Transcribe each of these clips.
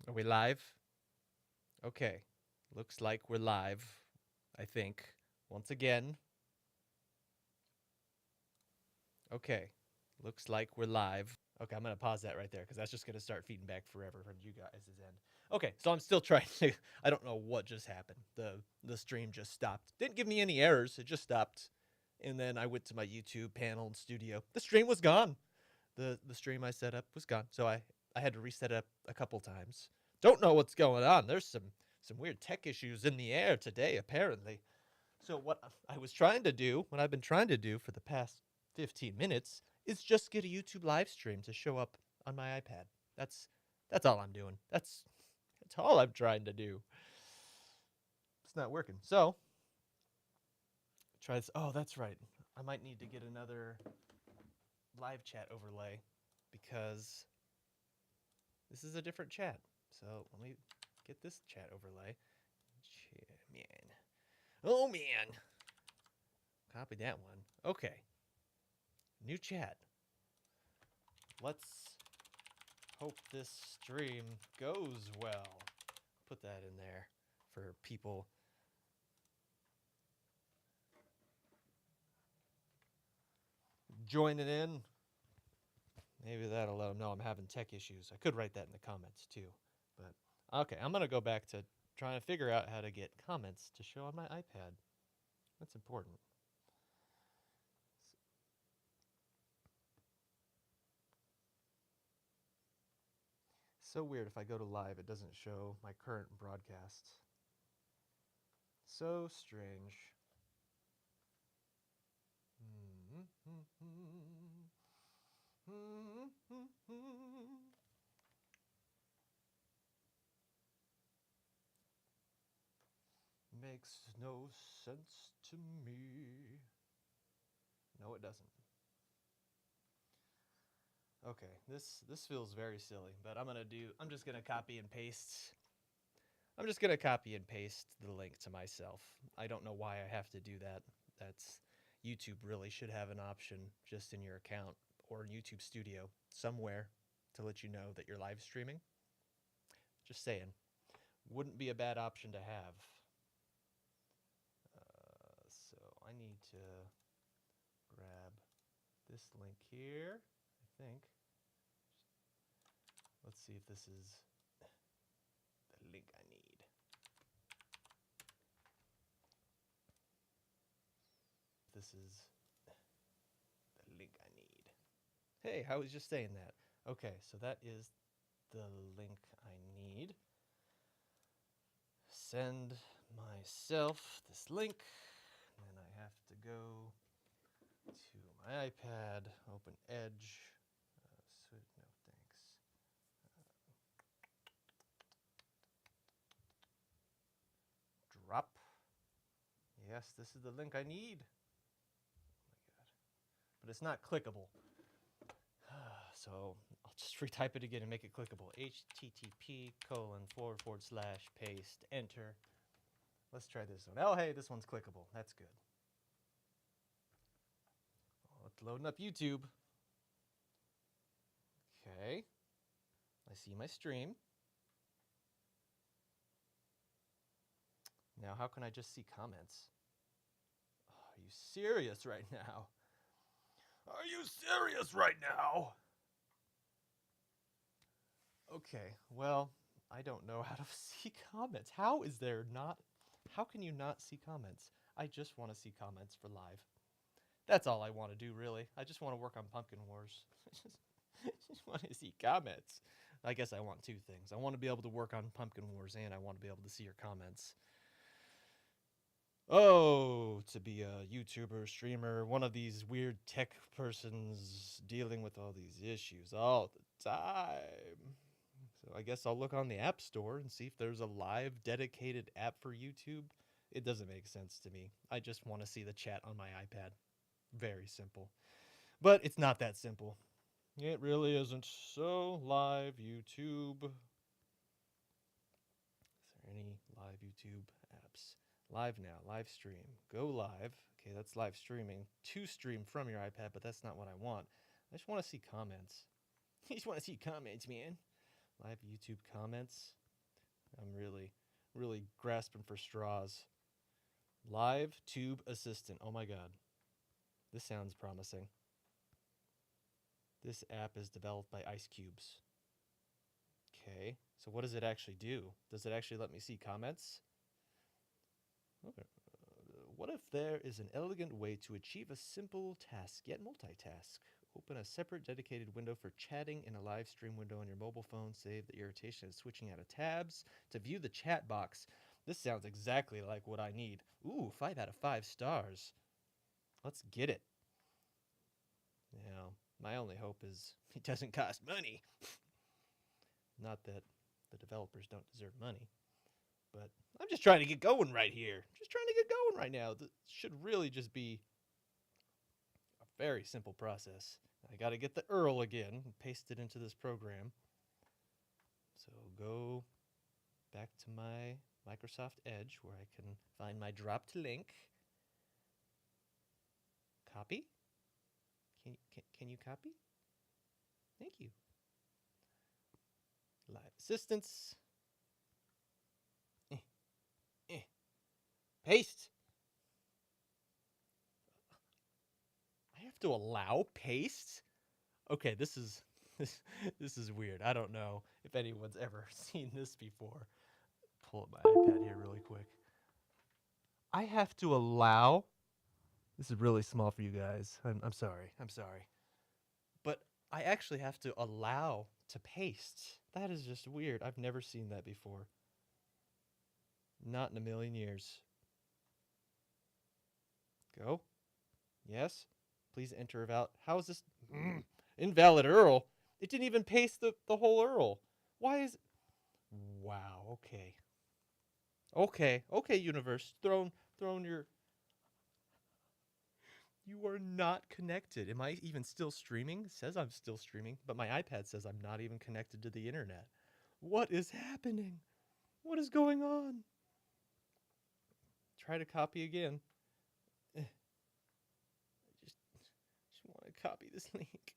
Are we live? Okay. Looks like we're live, I think. Once again. Okay. Looks like we're live. Okay, I'm going to pause that right there because that's just going to start feeding back forever from you guys' end. Okay, so I'm still trying to. I don't know what just happened. The stream just stopped. Didn't give me any errors. It just stopped. And then I went to my YouTube panel and studio. The stream was gone. The stream I set up was gone. So I had to reset it up a couple times. Don't know what's going on. There's some weird tech issues in the air today, apparently. So what I was trying to do, what I've been trying to do for the past 15 minutes, is just get a YouTube live stream to show up on my iPad. That's all I'm doing. That's all I'm trying to do. It's not working. So try this. Oh, that's right. I might need to get another live chat overlay because this is a different chat. So let me get this chat overlay. Man. Oh, man. Copy that one. Okay. New chat. Let's hope this stream goes well. Put that in there for people. Joining in. Maybe that'll let them know I'm having tech issues. I could write that in the comments too. But okay, I'm going to go back to trying to figure out how to get comments to show on my iPad. That's important. So weird if I go to live, it doesn't show my current broadcast. So strange. Makes no sense to me. No, it doesn't. Okay, this feels very silly, but I'm just gonna copy and paste. I'm just gonna copy and paste the link to myself. I don't know why I have to do that. That's YouTube really should have an option just in your account or in YouTube Studio somewhere to let you know that you're live streaming. Just saying. Wouldn't be a bad option to have. So I need to grab this link here, I think. Let's see if this is the link I need. This is the link I need. Hey, I was just saying that. Okay, so that is the link I need. Send myself this link. And then I have to go to my iPad, open Edge. No thanks. Drop. Yes, this is the link I need. Oh my god. But it's not clickable. So I'll just retype it again and make it clickable. http:// enter. Let's try this one. Oh, hey, this one's clickable. That's good. Oh, it's loading up YouTube. Okay. I see my stream. Now, how can I just see comments? Oh, are you serious right now? Are you serious right now? Okay, well, I don't know how to see comments. How can you not see comments? I just want to see comments for live. That's all I want to do, really. I just want to work on Pumpkin Wars. I just want to see comments. I guess I want two things. I want to be able to work on Pumpkin Wars, and I want to be able to see your comments. Oh, to be a YouTuber, streamer, one of these weird tech persons dealing with all these issues all the time. So I guess I'll look on the App Store and see if there's a live dedicated app for YouTube. It doesn't make sense to me. I just want to see the chat on my iPad. Very simple. But it's not that simple. It really isn't. So, live YouTube. Is there any live YouTube apps? Live now, live stream. Go live. Okay, that's live streaming. To stream from your iPad, but that's not what I want. I just want to see comments. I just want to see comments, man. Live YouTube comments. I'm really grasping for straws. Live Tube Assistant. Oh my god. This sounds promising. This app is developed by Ice Cubes. Okay. So what does it actually do? Does it actually let me see comments? Okay. What if there is an elegant way to achieve a simple task yet multitask? Open a separate dedicated window for chatting in a live stream window on your mobile phone. Save the irritation of switching out of tabs. To view the chat box. This sounds exactly like what I need. Ooh, 5 out of 5 stars. Let's get it. Now, my only hope is it doesn't cost money. Not that the developers don't deserve money, but I'm just trying to get going right here. Just trying to get going right now. This should really just be a very simple process. I got to get the URL again and paste it into this program. So go back to my Microsoft Edge where I can find my dropped link. Copy. Can you copy? Thank you. Live assistance. Paste. I have to allow paste? Okay, this is this is weird. I don't know if anyone's ever seen this before. Pull up my iPad here really quick. I have to allow. This is really small for you guys. I'm sorry. I'm sorry. But I actually have to allow to paste. That is just weird. I've never seen that before. Not in a million years. Go. Yes. Please enter about. How is this invalid URL? It didn't even paste the whole URL. Why is? Wow. Okay. Okay. Okay. Universe. Thrown your. You are not connected. Am I even still streaming? It says I'm still streaming, but my iPad says I'm not even connected to the internet. What is happening? What is going on? Try to copy again. Just want to copy this link.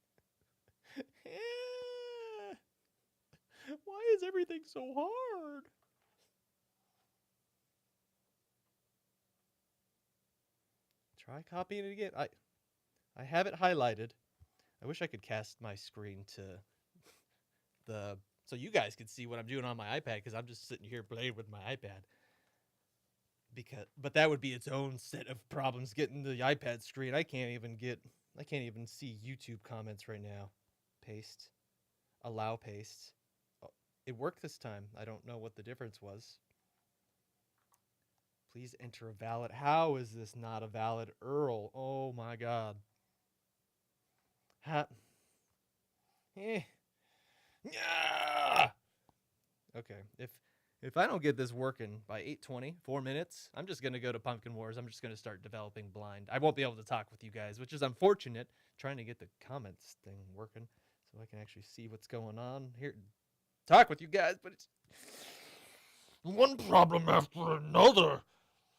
Why is everything so hard? Try copying it again. I have it highlighted. I wish I could cast my screen to the so you guys could see what I'm doing on my iPad because I'm just sitting here playing with my iPad. But that would be its own set of problems getting the iPad screen. I can't even see YouTube comments right now. Paste. Allow paste. Oh, it worked this time. I don't know what the difference was. Please enter a valid. How is this not a valid URL? Oh my god. Eh. Yeah. Okay. If I don't get this working by 8:20, 4 minutes, I'm just going to go to Pumpkin Wars. I'm just going to start developing blind. I won't be able to talk with you guys, which is unfortunate. Trying to get the comments thing working so I can actually see what's going on here. Talk with you guys, but it's one problem after another.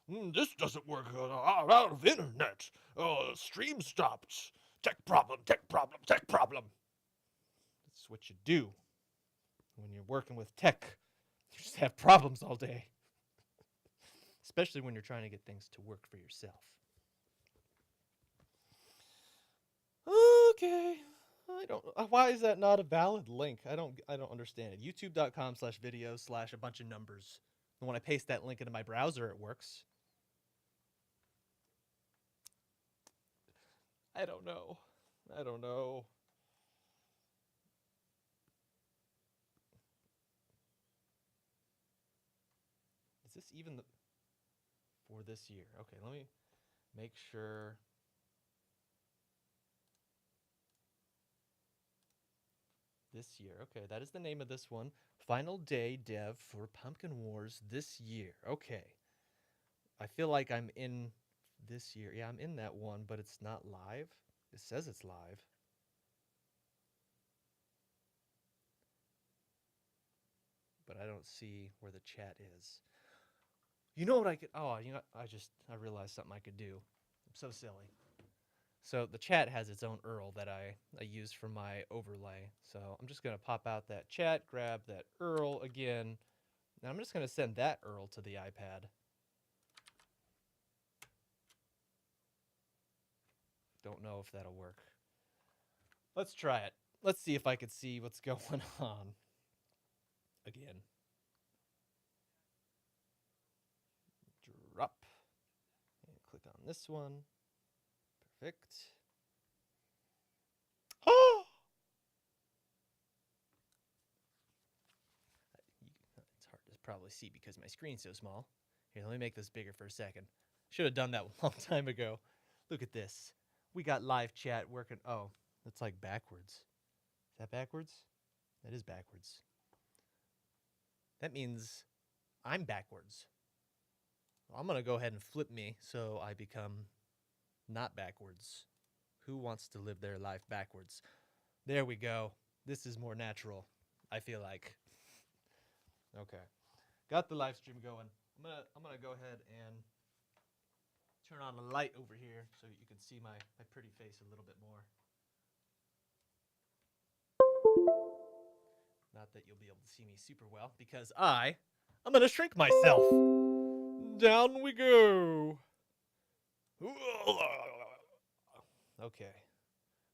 This doesn't work out of internet. Stream stopped. Tech problem, tech problem, tech problem. That's what you do when you're working with tech. You just have problems all day. Especially when you're trying to get things to work for yourself. Okay. I don't. Why is that not a valid link? I don't understand it. YouTube.com/videos/ a bunch of numbers. And when I paste that link into my browser, it works. I don't know. I don't know. Is this even the for this year? Okay, let me make sure. This year. Okay, that is the name of this one. Final day dev for Pumpkin Wars this year. Okay. I feel like I'm in this year. Yeah, I'm in that one, but it's not live. It says it's live. But I don't see where the chat is. You know what I could I realized something I could do. I'm so silly. So the chat has its own URL that I use for my overlay. So I'm just gonna pop out that chat, grab that URL again, Now I'm just going to send that URL to the iPad. Don't know if that'll work. Let's try it. Let's see if I could see what's going on. Again. Drop. And click on this one. Perfect. Oh! It's hard to probably see because my screen's so small. Here, let me make this bigger for a second. Should have done that a long time ago. Look at this. We got live chat working. Oh, that's like backwards. Is that backwards? That is backwards. That means I'm backwards. Well, I'm going to go ahead and flip me so I become not backwards. Who wants to live their life backwards? There we go. This is more natural, I feel like. Okay. Got the live stream going. I'm gonna go ahead and turn on the light over here so you can see my pretty face a little bit more. Not that you'll be able to see me super well because I'm gonna shrink myself. Down we go. Okay.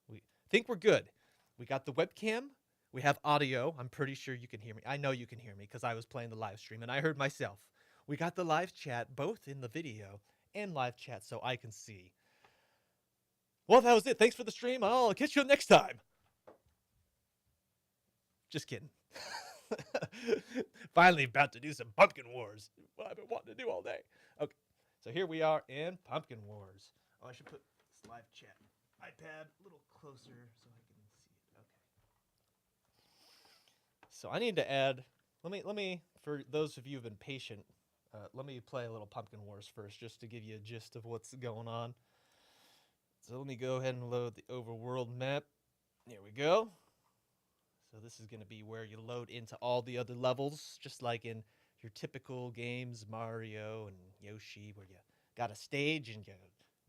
We think we're good. We got the webcam. We have audio. I'm pretty sure you can hear me. I know you can hear me because I was playing the live stream and I heard myself. We got the live chat both in the video and live chat so I can see. Well, that was it. Thanks for the stream. I'll catch you next time. Just kidding. Finally about to do some Pumpkin Wars. What I've been wanting to do all day. Okay, so here we are in Pumpkin Wars. Oh, I should put this live chat iPad a little closer so I can see it. Okay. So I need to add. Let me for those of you who've been patient, let me play a little Pumpkin Wars first, just to give you a gist of what's going on. So let me go ahead and load the overworld map. There we go. So this is going to be where you load into all the other levels, just like in your typical games, Mario and Yoshi, where you got a stage and you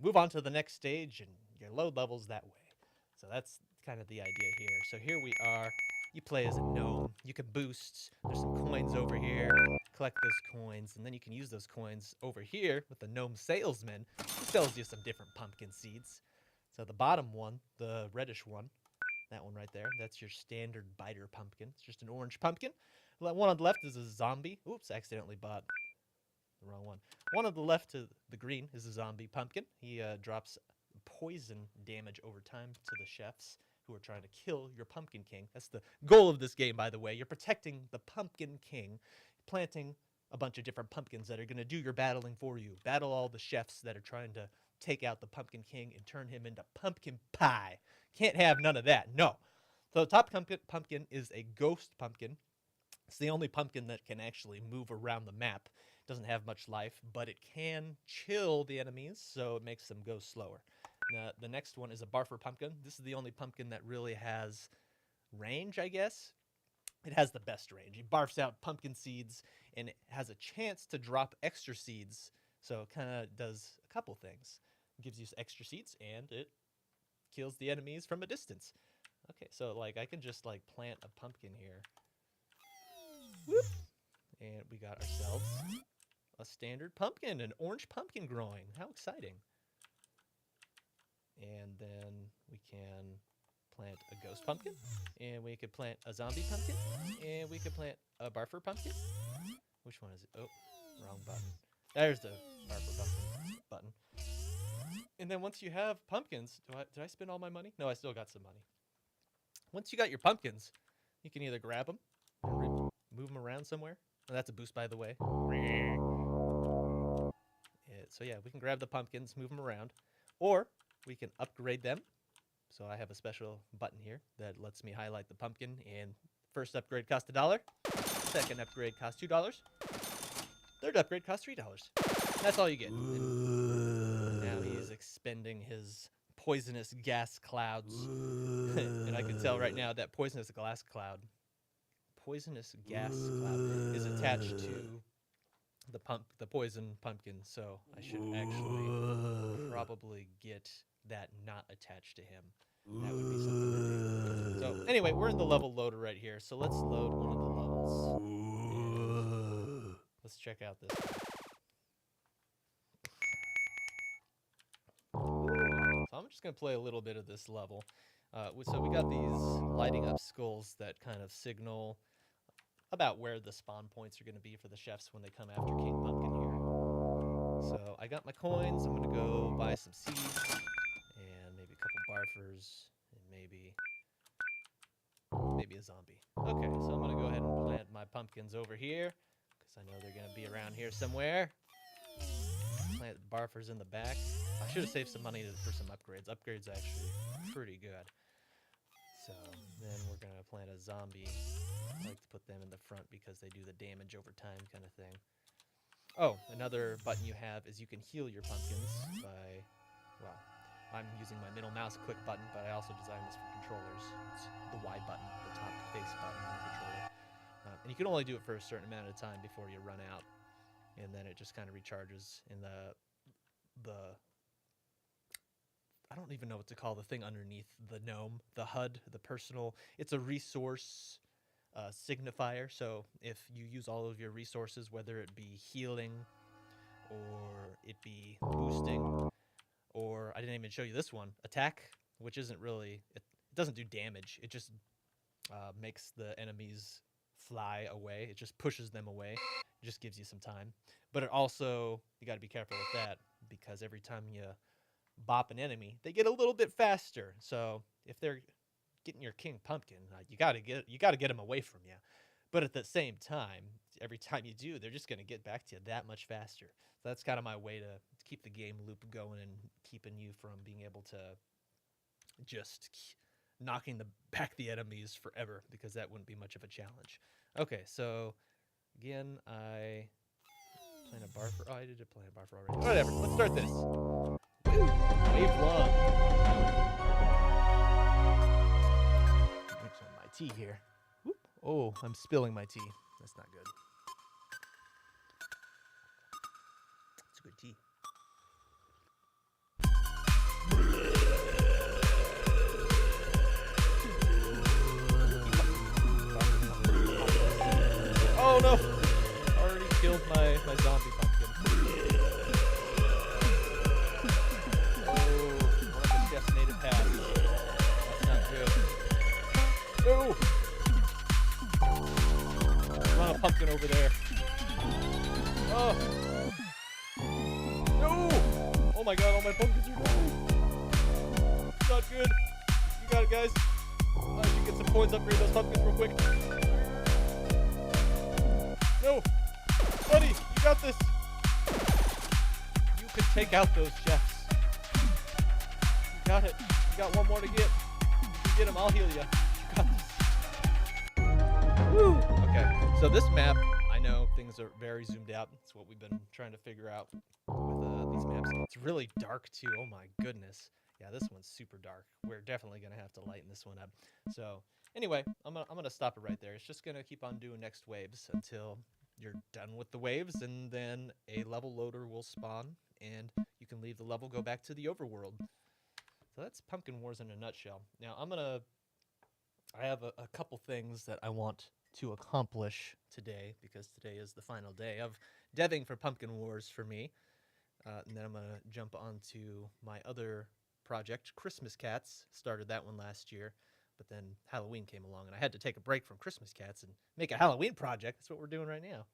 move on to the next stage and you load levels that way. So that's kind of the idea here. So here we are. You play as a gnome. You can boost. There's some coins over here. Collect those coins, and then you can use those coins over here with the gnome salesman, who sells you some different pumpkin seeds. So the bottom one, the reddish one, that one right there, that's your standard biter pumpkin. It's just an orange pumpkin. The one on the left is a zombie. Oops, accidentally bought the wrong one. One on the left to the green is a zombie pumpkin. He drops poison damage over time to the chefs who are trying to kill your pumpkin king. That's the goal of this game, by the way. You're protecting the pumpkin king, planting a bunch of different pumpkins that are going to do your battling for you. Battle all the chefs that are trying to take out the pumpkin king and turn him into pumpkin pie. Can't have none of that. No. So the top pumpkin is a ghost pumpkin. It's the only pumpkin that can actually move around the map. It doesn't have much life, but it can chill the enemies, so it makes them go slower. The next one is a barfer pumpkin. This is the only pumpkin that really has range, I guess. It has the best range. He barfs out pumpkin seeds, and it has a chance to drop extra seeds. So it kind of does a couple things. It gives you extra seeds, and it kills the enemies from a distance. Okay, so like I can just like plant a pumpkin here. Whoop. And we got ourselves a standard pumpkin, an orange pumpkin growing. How exciting. And then we can plant a ghost pumpkin, and we could plant a zombie pumpkin, and we could plant a barfer pumpkin. Which one is it? Oh, wrong button. There's the barfer pumpkin button. And then once you have pumpkins, did I spend all my money? No, I still got some money. Once you got your pumpkins, you can either grab them and move them around somewhere. Oh, that's a boost, by the way. So yeah, we can grab the pumpkins, move them around, or we can upgrade them. So I have a special button here that lets me highlight the pumpkin, and first upgrade costs $1. Second upgrade costs $2. Third upgrade costs $3. That's all you get. And now he's expending his poisonous gas clouds. And I can tell right now that poisonous gas cloud is attached to the poison pumpkin, so I should actually probably get that not attached to him. That would be something to do. So anyway, we're in the level loader right here, so let's load one of the levels. Let's check out this guy. So I'm just going to play a little bit of this level. So we got these lighting up skulls that kind of signal about where the spawn points are going to be for the chefs when they come after King Pumpkin here. So I got my coins. I'm going to go buy some seeds and maybe a couple barfers and maybe a zombie. Okay, so I'm going to go ahead and plant my pumpkins over here because I know they're going to be around here somewhere. Plant barfers in the back. I should have saved some money for some upgrades. Upgrades are actually pretty good. So then we're going to plant a zombie. I like to put them in the front because they do the damage over time kind of thing. Oh, another button you have is you can heal your pumpkins by, well, I'm using my middle mouse click button, but I also designed this for controllers. It's the Y button, the top face button on the controller. And you can only do it for a certain amount of time before you run out. And then it just kind of recharges in the I don't even know what to call the thing underneath the gnome, the HUD, the personal. It's a resource signifier. So if you use all of your resources, whether it be healing or it be boosting, or I didn't even show you this one, attack, which isn't really, it doesn't do damage. It just makes the enemies fly away. It just pushes them away. It just gives you some time. But it also, you got to be careful with that because every time you bop an enemy, they get a little bit faster. So if they're getting your King Pumpkin, you gotta get them away from you. But at the same time, every time you do, they're just gonna get back to you that much faster. So that's kind of my way to keep the game loop going and keeping you from being able to just knocking back the enemies forever, because that wouldn't be much of a challenge. Okay, so again, I plant a barfer. Oh, I did plant a barfer already. Whatever. Let's start this. Wave one. Drink some of my tea here. Whoop. Oh, I'm spilling my tea. That's not good. It's a good tea. Oh no! Already killed my zombie pumpkin. Oh, one of the chefs made it past. That's not good. No! There's not a pumpkin over there. Oh! No! Oh my god, all my pumpkins are dying. It's not good. You got it, guys. I should get some coins, upgrade those pumpkins real quick. No! Buddy, you got this! You can take out those chefs. You got it. You got one more to get. You can get him, I'll heal you. You got this. Woo! Okay, so this map, I know things are very zoomed out. It's what we've been trying to figure out with these maps. It's really dark too, oh my goodness. Yeah, this one's super dark. We're definitely gonna have to lighten this one up. So anyway, I'm gonna stop it right there. It's just gonna keep on doing next waves until you're done with the waves, and then a level loader will spawn, and you can leave the level, go back to the overworld. So that's Pumpkin Wars in a nutshell. Now I have a couple things that I want to accomplish today, because today is the final day of deving for Pumpkin Wars for me. And then I'm gonna jump onto my other project, Christmas Cats. Started that one last year, but then Halloween came along and I had to take a break from Christmas Cats and make a Halloween project. That's what we're doing right now.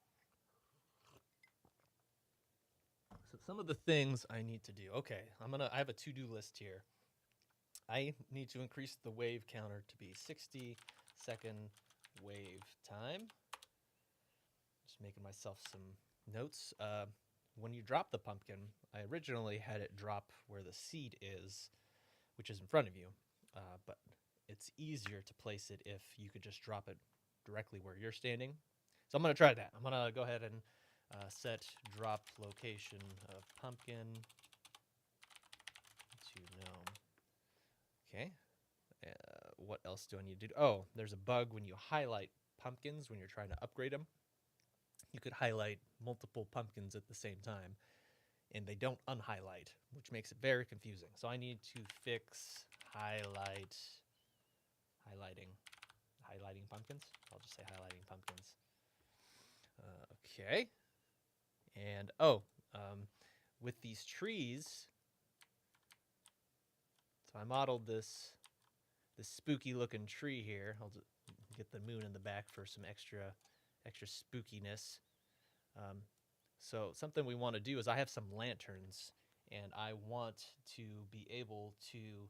So some of the things I need to do. Okay, I have a to-do list here. I need to increase the wave counter to be 60-second wave time. Just making myself some notes. When you drop the pumpkin, I originally had it drop where the seed is, which is in front of you, but it's easier to place it if you could just drop it directly where you're standing. So I'm going to try that. I'm going to go ahead and set drop location of pumpkin to gnome. Okay. What else do I need to do? Oh, there's a bug when you highlight pumpkins when you're trying to upgrade them. You could highlight multiple pumpkins at the same time, and they don't unhighlight, which makes it very confusing. So I need to fix highlighting pumpkins. I'll just say highlighting pumpkins. Okay. And with these trees, so I modeled this spooky looking tree here. I'll just get the moon in the back for some extra spookiness. Um, so something we want to do is I have some lanterns, and I want to be able to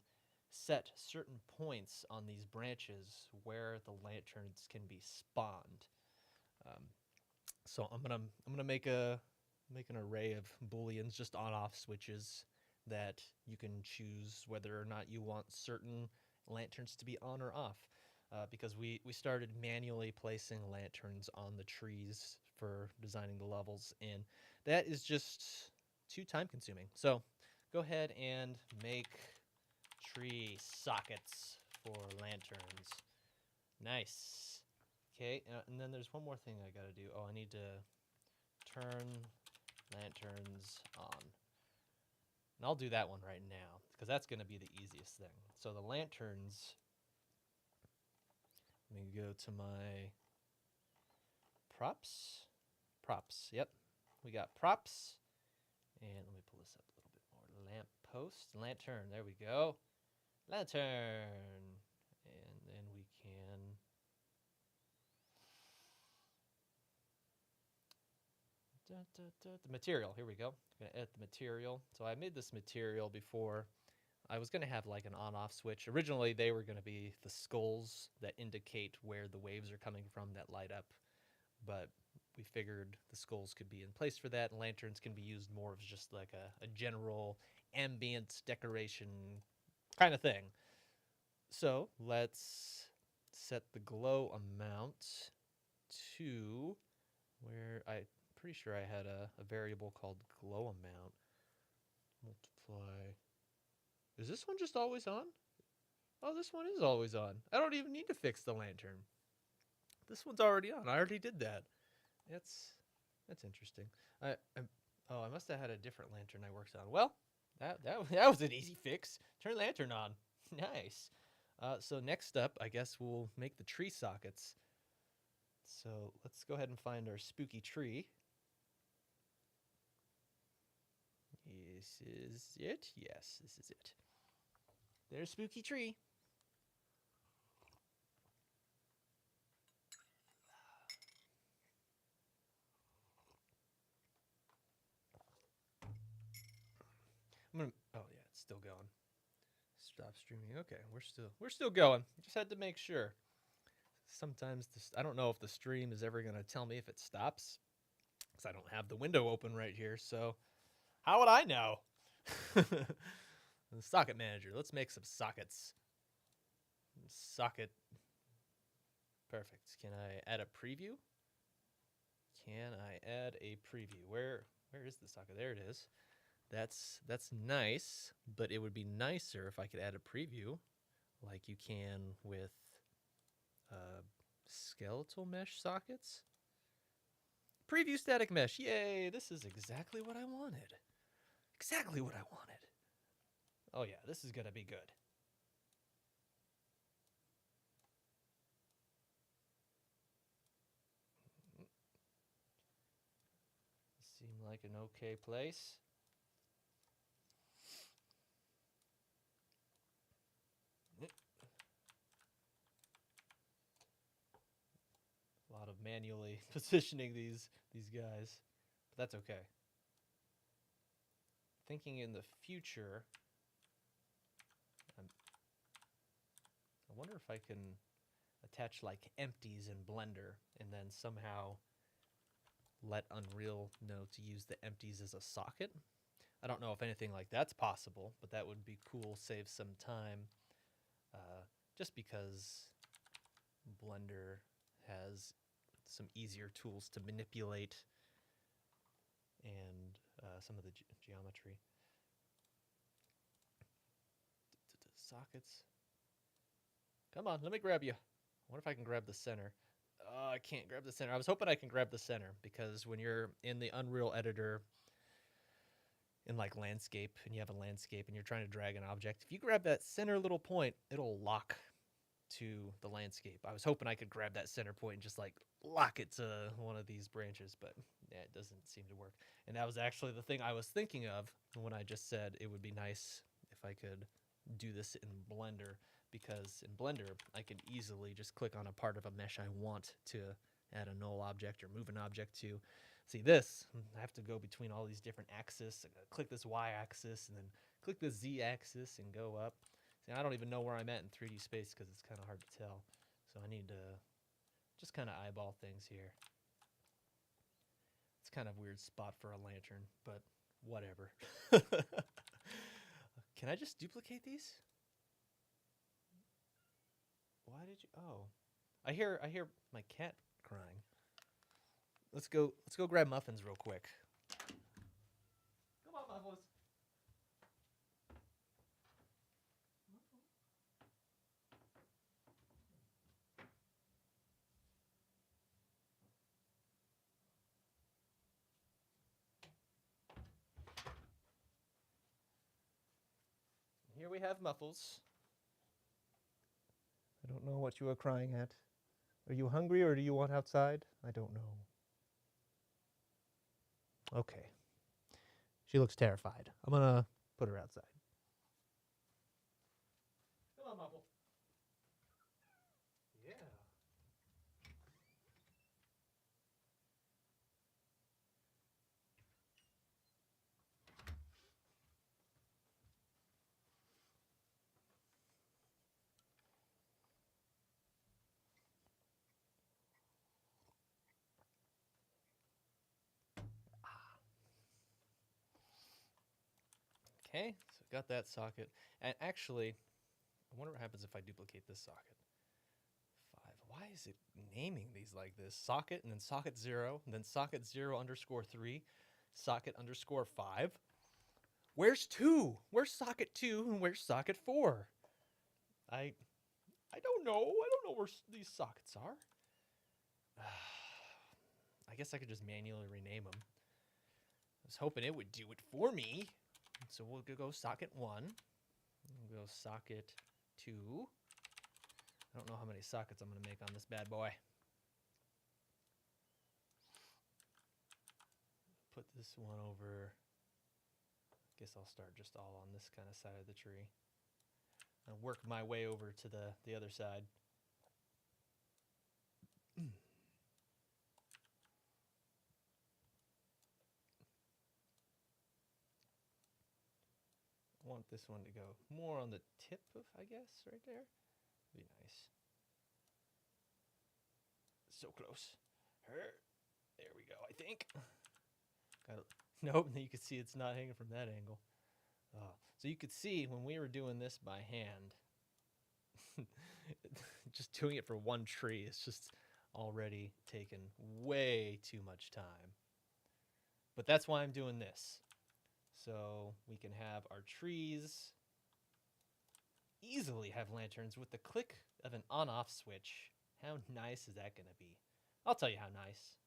set certain points on these branches where the lanterns can be spawned. Um, so I'm gonna make an array of booleans, just on off switches that you can choose whether or not you want certain lanterns to be on or off. Because we started manually placing lanterns on the trees for designing the levels, and that is just too time consuming. So go ahead and make tree sockets for lanterns. Nice. Okay, and then there's one more thing I gotta do. Oh, I need to turn lanterns on. And I'll do that one right now, because that's going to be the easiest thing. So the lanterns, let me go to my props. Props, yep. We got props. And let me pull this up a little bit more. Lamp post, lantern, there we go. Lantern. And then we can... the material, here we go. I'm going to edit the material. So I made this material before. I was going to have like an on-off switch. Originally, they were going to be the skulls that indicate where the waves are coming from that light up. But we figured the skulls could be in place for that, and lanterns can be used more as just like a general ambient decoration kind of thing. So let's set the glow amount to where I'm pretty sure I had a variable called glow amount. Multiply. Is this one just always on? Oh, this one is always on. I don't even need to fix the lantern. This one's already on. I already did that. That's interesting. I must have had a different lantern I worked on. Well, that was an easy fix. Turn lantern on. Nice. So next up, I guess we'll make the tree sockets. So let's go ahead and find our spooky tree. This is it? Yes, this is it. There's spooky tree. Oh yeah, it's still going. Stop streaming. Okay, we're still going. Just had to make sure. Sometimes I don't know if the stream is ever gonna tell me if it stops, because I don't have the window open right here. So how would I know? The socket manager. Let's make some sockets. Socket. Perfect. Can I add a preview? Can I add a preview? Where is the socket? There it is. That's nice, but it would be nicer if I could add a preview like you can with skeletal mesh sockets. Preview static mesh. Yay, this is exactly what I wanted. Exactly what I wanted. Oh yeah, this is gonna be good. Seemed like an okay place. A lot of manually positioning these guys, but that's okay. Thinking in the future, I wonder if I can attach like empties in Blender and then somehow let Unreal know to use the empties as a socket. I don't know if anything like that's possible, but that would be cool, save some time, just because Blender has some easier tools to manipulate and some of the geometry. Sockets. Come on, let me grab you. I wonder if I can grab the center. Oh, I can't grab the center. I was hoping I can grab the center, because when you're in the Unreal editor in like landscape, and you have a landscape and you're trying to drag an object, if you grab that center little point, it'll lock to the landscape. I was hoping I could grab that center point and just like lock it to one of these branches, but yeah, it doesn't seem to work. And that was actually the thing I was thinking of when I just said it would be nice if I could do this in Blender, because in Blender I can easily just click on a part of a mesh I want to add a null object or move an object to. See this, I have to go between all these different axes. I gotta click this Y axis and then click the Z axis and go up. See, I don't even know where I'm at in 3D space because it's kind of hard to tell. So I need to just kind of eyeball things here. It's kind of a weird spot for a lantern, but whatever. Can I just duplicate these? Why did you? Oh, I hear my cat crying. Let's go grab muffins real quick. Come on, Muffles. Here we have Muffles. I don't know what you are crying at. Are you hungry or do you want outside? I don't know. Okay. She looks terrified. I'm gonna put her outside. Come on, Muffle. Yeah. Okay, so got that socket. And actually, I wonder what happens if I duplicate this socket. 5. Why is it naming these like this? Socket and then socket 0, and then socket 0 underscore 3, socket underscore 5. Where's 2? Where's socket 2 and where's socket 4? I don't know. I don't know where these sockets are. I guess I could just manually rename them. I was hoping it would do it for me. So we'll go socket 1. We'll go socket 2. I don't know how many sockets I'm going to make on this bad boy. Put this one over. I guess I'll start just all on this kind of side of the tree. And work my way over to the other side. I want this one to go more on the tip of, I guess, right there. Be nice. So close. There we go, I think. Nope, you can see it's not hanging from that angle. So you could see when we were doing this by hand, just doing it for one tree is just already taken way too much time. But that's why I'm doing this. So we can have our trees easily have lanterns with the click of an on-off switch. How nice is that going to be? I'll tell you how nice.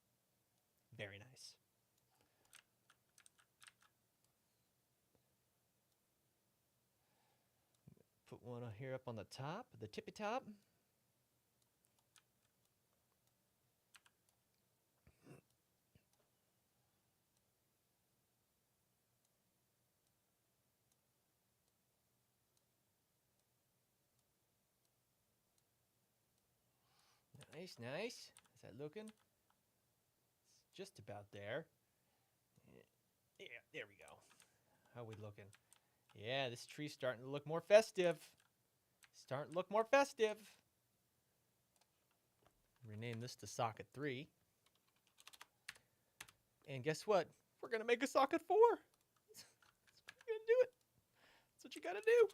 Very nice. Put one here up on the top, the tippy top. Nice, nice. Is that looking? It's just about there. Yeah, there we go. How are we looking? Yeah, this tree's starting to look more festive. Starting to look more festive. Rename this to socket 3. And guess what? We're going to make a socket 4. We're going to do it. That's what you got to do.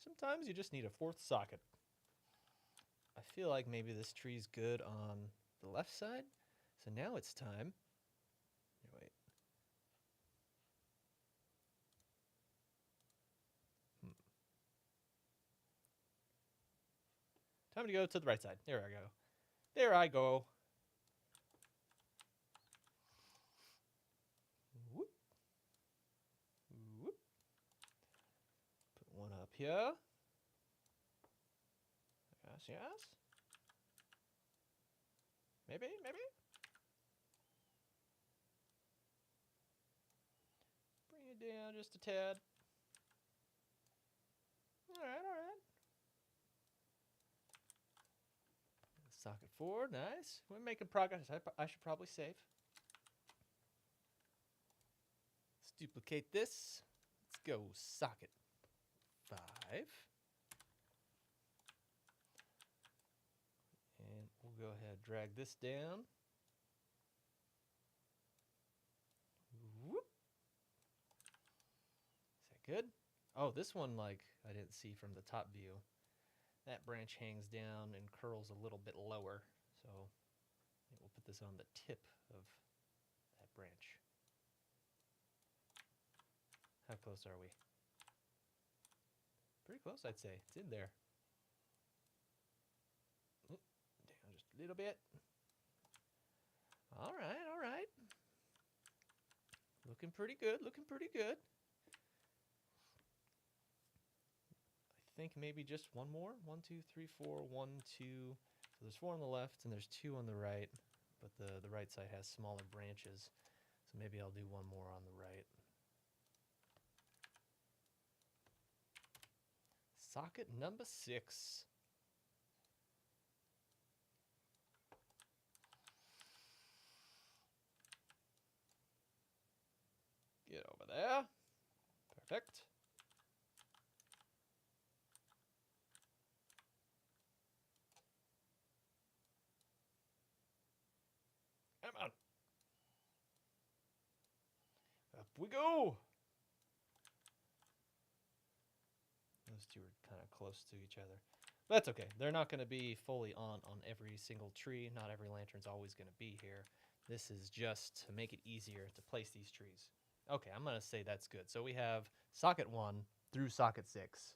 Sometimes you just need a 4th socket. I feel like maybe this tree's good on the left side. So now it's time. Wait. Time to go to the right side. There I go. There I go. Whoop. Whoop. Put one up here. yes? Maybe? Bring it down just a tad. Alright. Socket 4, nice. We're making progress. I should probably save. Let's duplicate this. Let's go socket 5. And we'll go ahead and drag this down. Whoop. Is that good? Oh, this one, like, I didn't see from the top view. That branch hangs down and curls a little bit lower. So we'll put this on the tip of that branch. How close are we? Pretty close, I'd say. It's in there. Down just a little bit. All right. Looking pretty good. I think maybe just one more. 1, 2, 3, 4, 1, 2. So there's 4 on the left and there's 2 on the right, but the right side has smaller branches. So maybe I'll do one more on the right. Socket number 6. Get over there. Perfect. Come on. Up we go. Those two are kind of close to each other. But that's okay. They're not going to be fully on every single tree. Not every lantern's always going to be here. This is just to make it easier to place these trees. Okay, I'm going to say that's good. So we have socket 1 through socket 6.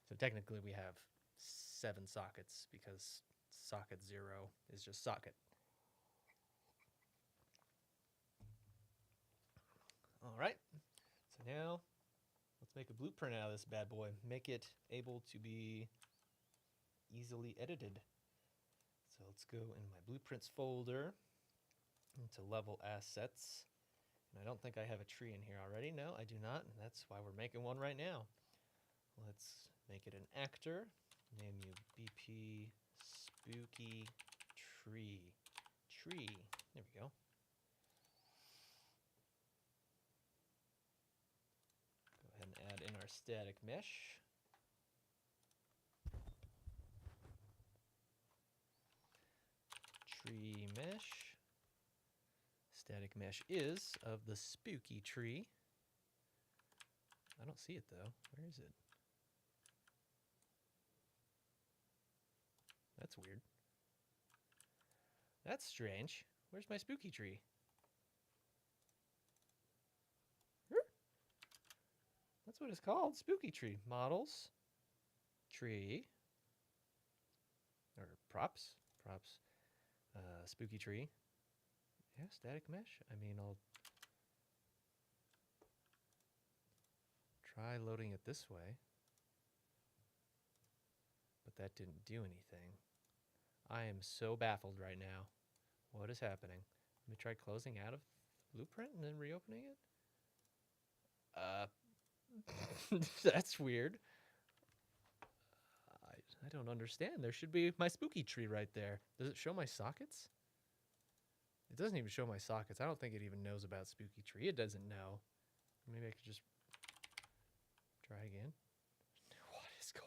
So technically we have 7 sockets because socket 0 is just socket. All right, so now let's make a blueprint out of this bad boy. Make it able to be easily edited. So let's go in my blueprints folder into level assets. And I don't think I have a tree in here already. No, I do not. And that's why we're making one right now. Let's make it an actor. Name you BP Spooky Tree. There we go. Go ahead and add in our static mesh. Tree mesh. Static mesh is of the spooky tree. I don't see it though. Where is it? That's weird. That's strange. Where's my spooky tree? That's what it's called. Spooky tree. Models. Tree. Or props. Spooky tree. Yeah, static mesh. I mean, I'll try loading it this way. But that didn't do anything. I am so baffled right now. What is happening? Let me try closing out of Blueprint and then reopening it. That's weird. I don't understand. There should be my spooky tree right there. Does it show my sockets? It doesn't even show my sockets. I don't think it even knows about spooky tree. It doesn't know. Maybe I could just try again. What is going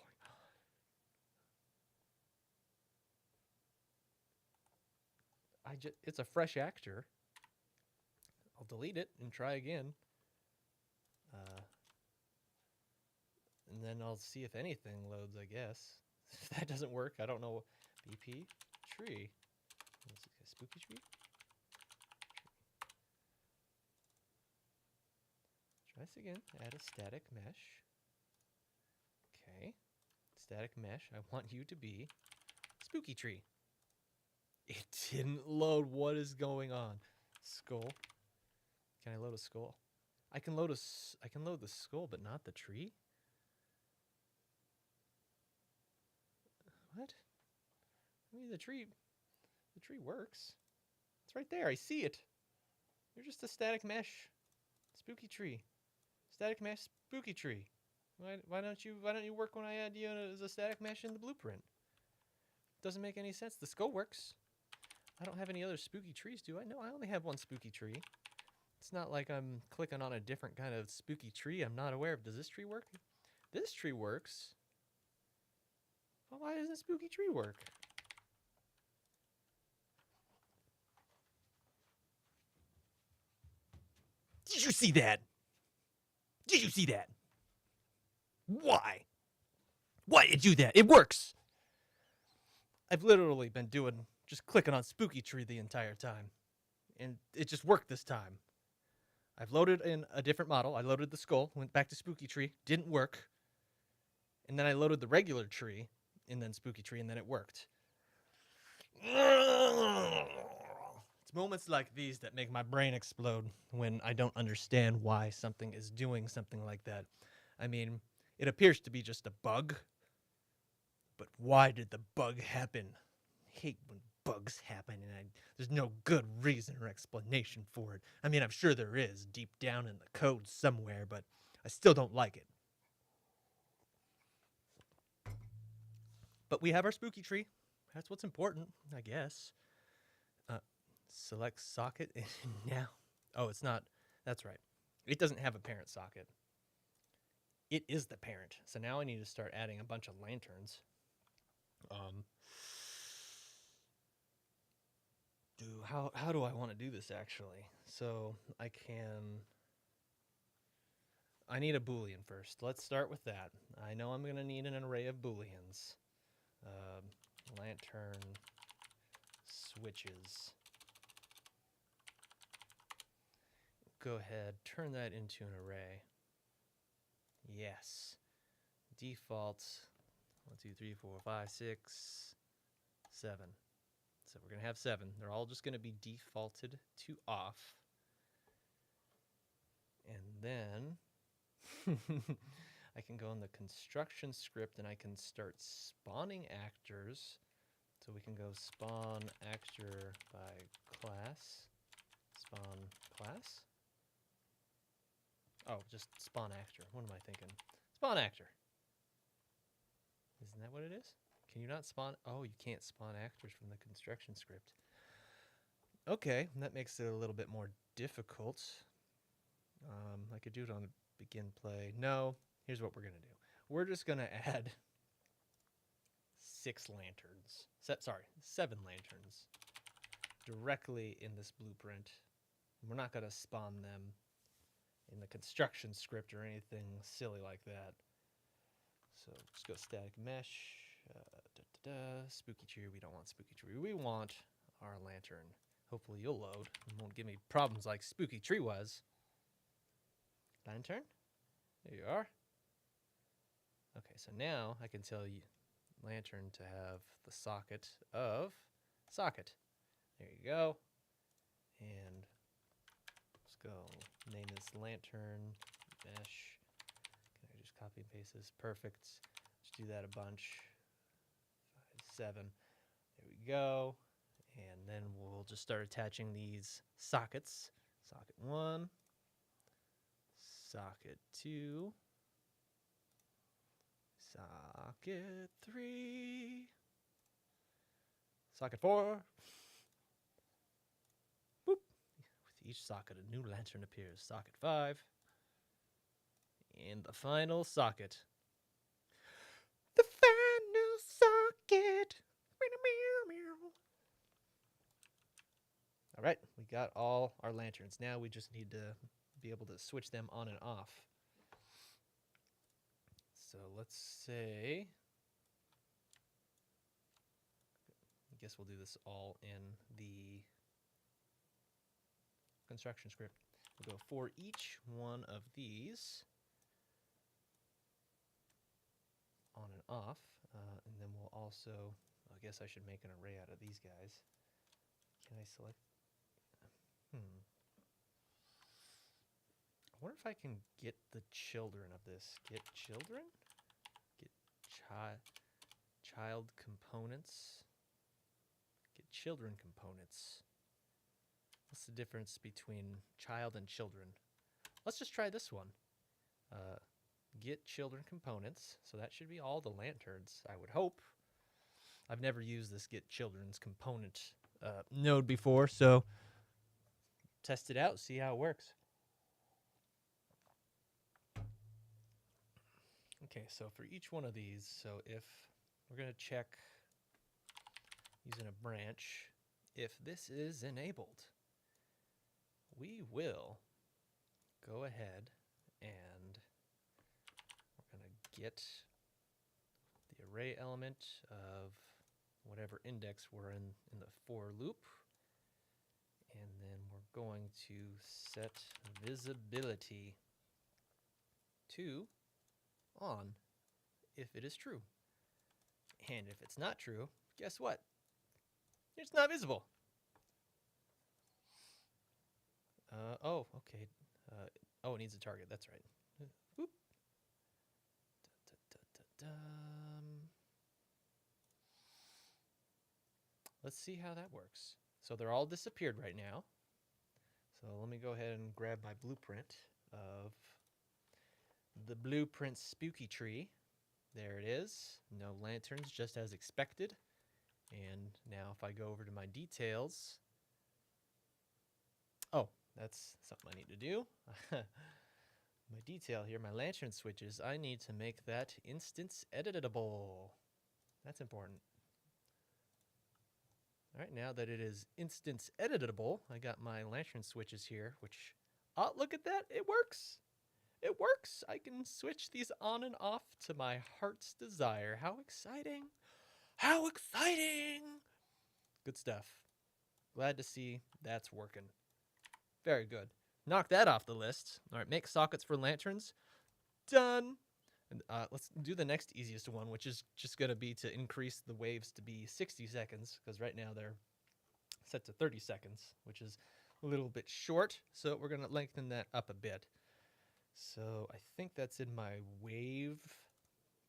on? It's a fresh actor. I'll delete it and try again. And then I'll see if anything loads, I guess. If that doesn't work, I don't know. BP tree. Spooky tree? Try this again. Add a static mesh. Okay. Static mesh. I want you to be spooky tree. It didn't load. What is going on? Skull. Can I load a skull? I can load the skull, but not the tree? What? I mean, the tree works. It's right there. I see it. You're just a static mesh spooky tree. Static mesh spooky tree. Why don't you work when I add you as a static mesh in the blueprint? Doesn't make any sense. The skull works. I don't have any other spooky trees, do I? No, I only have one spooky tree. It's not like I'm clicking on a different kind of spooky tree I'm not aware of. Does this tree work? This tree works. Well, why doesn't spooky tree work? Did you see that? Did you see that? Why? Why did you do that? It works. I've literally been just clicking on spooky tree the entire time. And it just worked this time. I've loaded in a different model. I loaded the skull, went back to spooky tree, didn't work. And then I loaded the regular tree, and then spooky tree, and then it worked. It's moments like these that make my brain explode when I don't understand why something is doing something like that. I mean, it appears to be just a bug, but why did the bug happen? I hate when bugs happen and there's no good reason or explanation for it. I mean, I'm sure there is deep down in the code somewhere, but I still don't like it. But we have our spooky tree. That's what's important, I guess. Select socket now. Oh, it's not. That's right. It doesn't have a parent socket. It is the parent. So now I need to start adding a bunch of lanterns. How do I want to do this actually? So I need a boolean first. Let's start with that. I know I'm going to need an array of booleans. Lantern switches. Go ahead, turn that into an array. Yes. Default 1, 2, 3, 4, 5, 6, 7. So we're going to have 7. They're all just going to be defaulted to off. And then I can go in the construction script and I can start spawning actors. So we can go spawn actor by class. Spawn class. Oh, just spawn actor. What am I thinking? Spawn actor. Isn't that what it is? Can you not spawn? Oh, you can't spawn actors from the construction script. Okay, that makes it a little bit more difficult. I could do it on a begin play. No, here's what we're going to do. We're just going to add 7 lanterns directly in this blueprint. We're not going to spawn them in the construction script or anything silly like that. So just go static mesh, spooky tree. We don't want spooky tree. We want our lantern. Hopefully you'll load and won't give me problems like spooky tree was. Lantern? There you are. Okay, so now I can tell you lantern to have the socket of socket. There you go. And let's go name this lantern mesh. Can I just copy and paste this? Perfect. Let's do that a bunch. 5, 7. There we go. And then we'll just start attaching these sockets. Socket 1. Socket 2. Socket 3. Socket 4. Boop. With each socket, a new lantern appears. Socket 5. And the final socket. The final socket. All right, we got all our lanterns. Now we just need to be able to switch them on and off. So let's say, I guess we'll do this all in the construction script. We'll go for each one of these on and off, and then we'll also, I guess I should make an array out of these guys. Can I select? I wonder if I can get the children of this. Get children? Get child components. Get children components. What's the difference between child and children? Let's just try this one. Get children components. So that should be all the lanterns, I would hope. I've never used this get children's component node before, so test it out, see how it works. Okay, so for each one of these, so if we're going to check using a branch, if this is enabled, we will go ahead and we're going to get the array element of whatever index we're in the for loop, and then we're going to set visibility to on if it is true. And if it's not true, guess what? It's not visible. Oh, okay. Oh, it needs a target. That's right. Whoop. Let's see how that works. So they're all disappeared right now. So let me go ahead and grab my blueprint of the blueprint spooky tree. There it is. No lanterns, just as expected. And now if I go over to my details, oh, that's something I need to do. My detail here, my lantern switches, I need to make that instance editable. That's important. All right, now that it is instance editable, I got my lantern switches here, which, oh, look at that, it works. It works. I can switch these on and off to my heart's desire. How exciting. How exciting. Good stuff. Glad to see that's working. Very good. Knock that off the list. All right, make sockets for lanterns. Done. And, let's do the next easiest one, which is just going to be to increase the waves to be 60 seconds, because right now they're set to 30 seconds, which is a little bit short. So we're going to lengthen that up a bit. So I think that's in my wave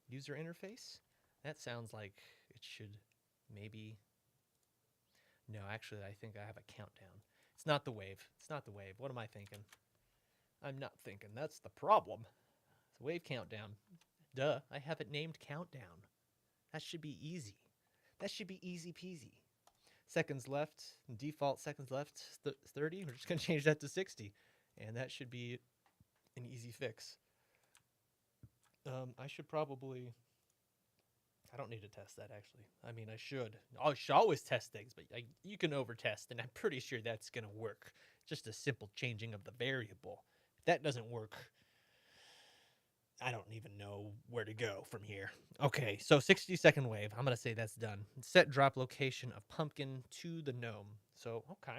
user interface. That sounds like it should maybe... No, actually, I think I have a countdown. It's not the wave. It's not the wave. What am I thinking? I'm not thinking. That's the problem. It's a wave countdown. Duh, I have it named countdown. That should be easy. That should be easy peasy. Seconds left. Default seconds left, 30. We're just going to change that to 60. And that should be an easy fix. I should probably... I don't need to test that, actually. I mean, I should. I should always test things, but you can over-test, and I'm pretty sure that's going to work. Just a simple changing of the variable. If that doesn't work, I don't even know where to go from here. Okay, so 60-second wave. I'm going to say that's done. Set drop location of pumpkin to the gnome. So, okay.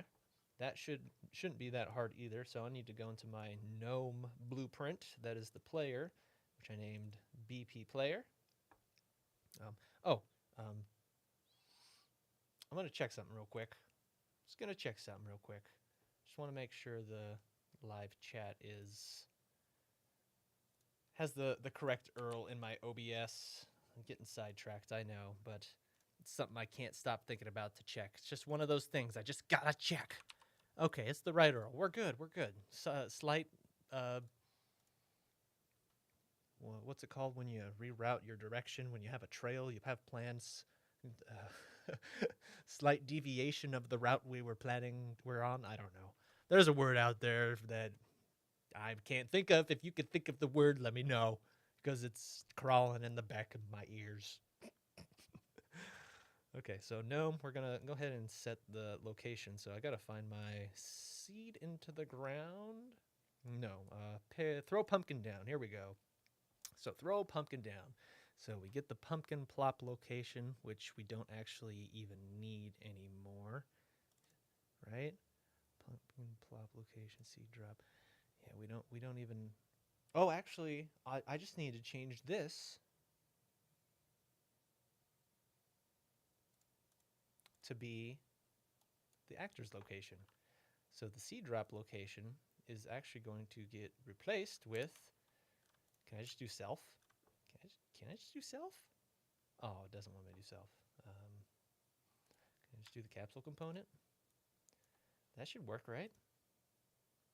That shouldn't be that hard either. So I need to go into my gnome blueprint. That is the player, which I named BP player. I'm going to check something real quick. Just going to check something real quick. Just want to make sure the live chat has the correct URL in my OBS. I'm getting sidetracked, I know, but it's something I can't stop thinking about to check. It's just one of those things I just gotta check. Okay, it's the right URL. We're good. We're good. Slight... what's it called when you reroute your direction, when you have a trail, you have plans, slight deviation of the route we're on? I don't know. There's a word out there that I can't think of. If you could think of the word, let me know, because it's crawling in the back of my ears. Okay, so gnome, we're going to go ahead and set the location. So I got to find my seed into the ground. No, throw pumpkin down. Here we go. So throw pumpkin down. So we get the pumpkin plop location, which we don't actually even need anymore, right? Pumpkin plop location, seed drop. Yeah, we don't even... Oh, actually, I just need to change this to be the actor's location. So the seed drop location is actually going to get replaced with... Can I just do self? Can I just do self? Oh, it doesn't want me to do self. Can I Just do the capsule component. That should work, right?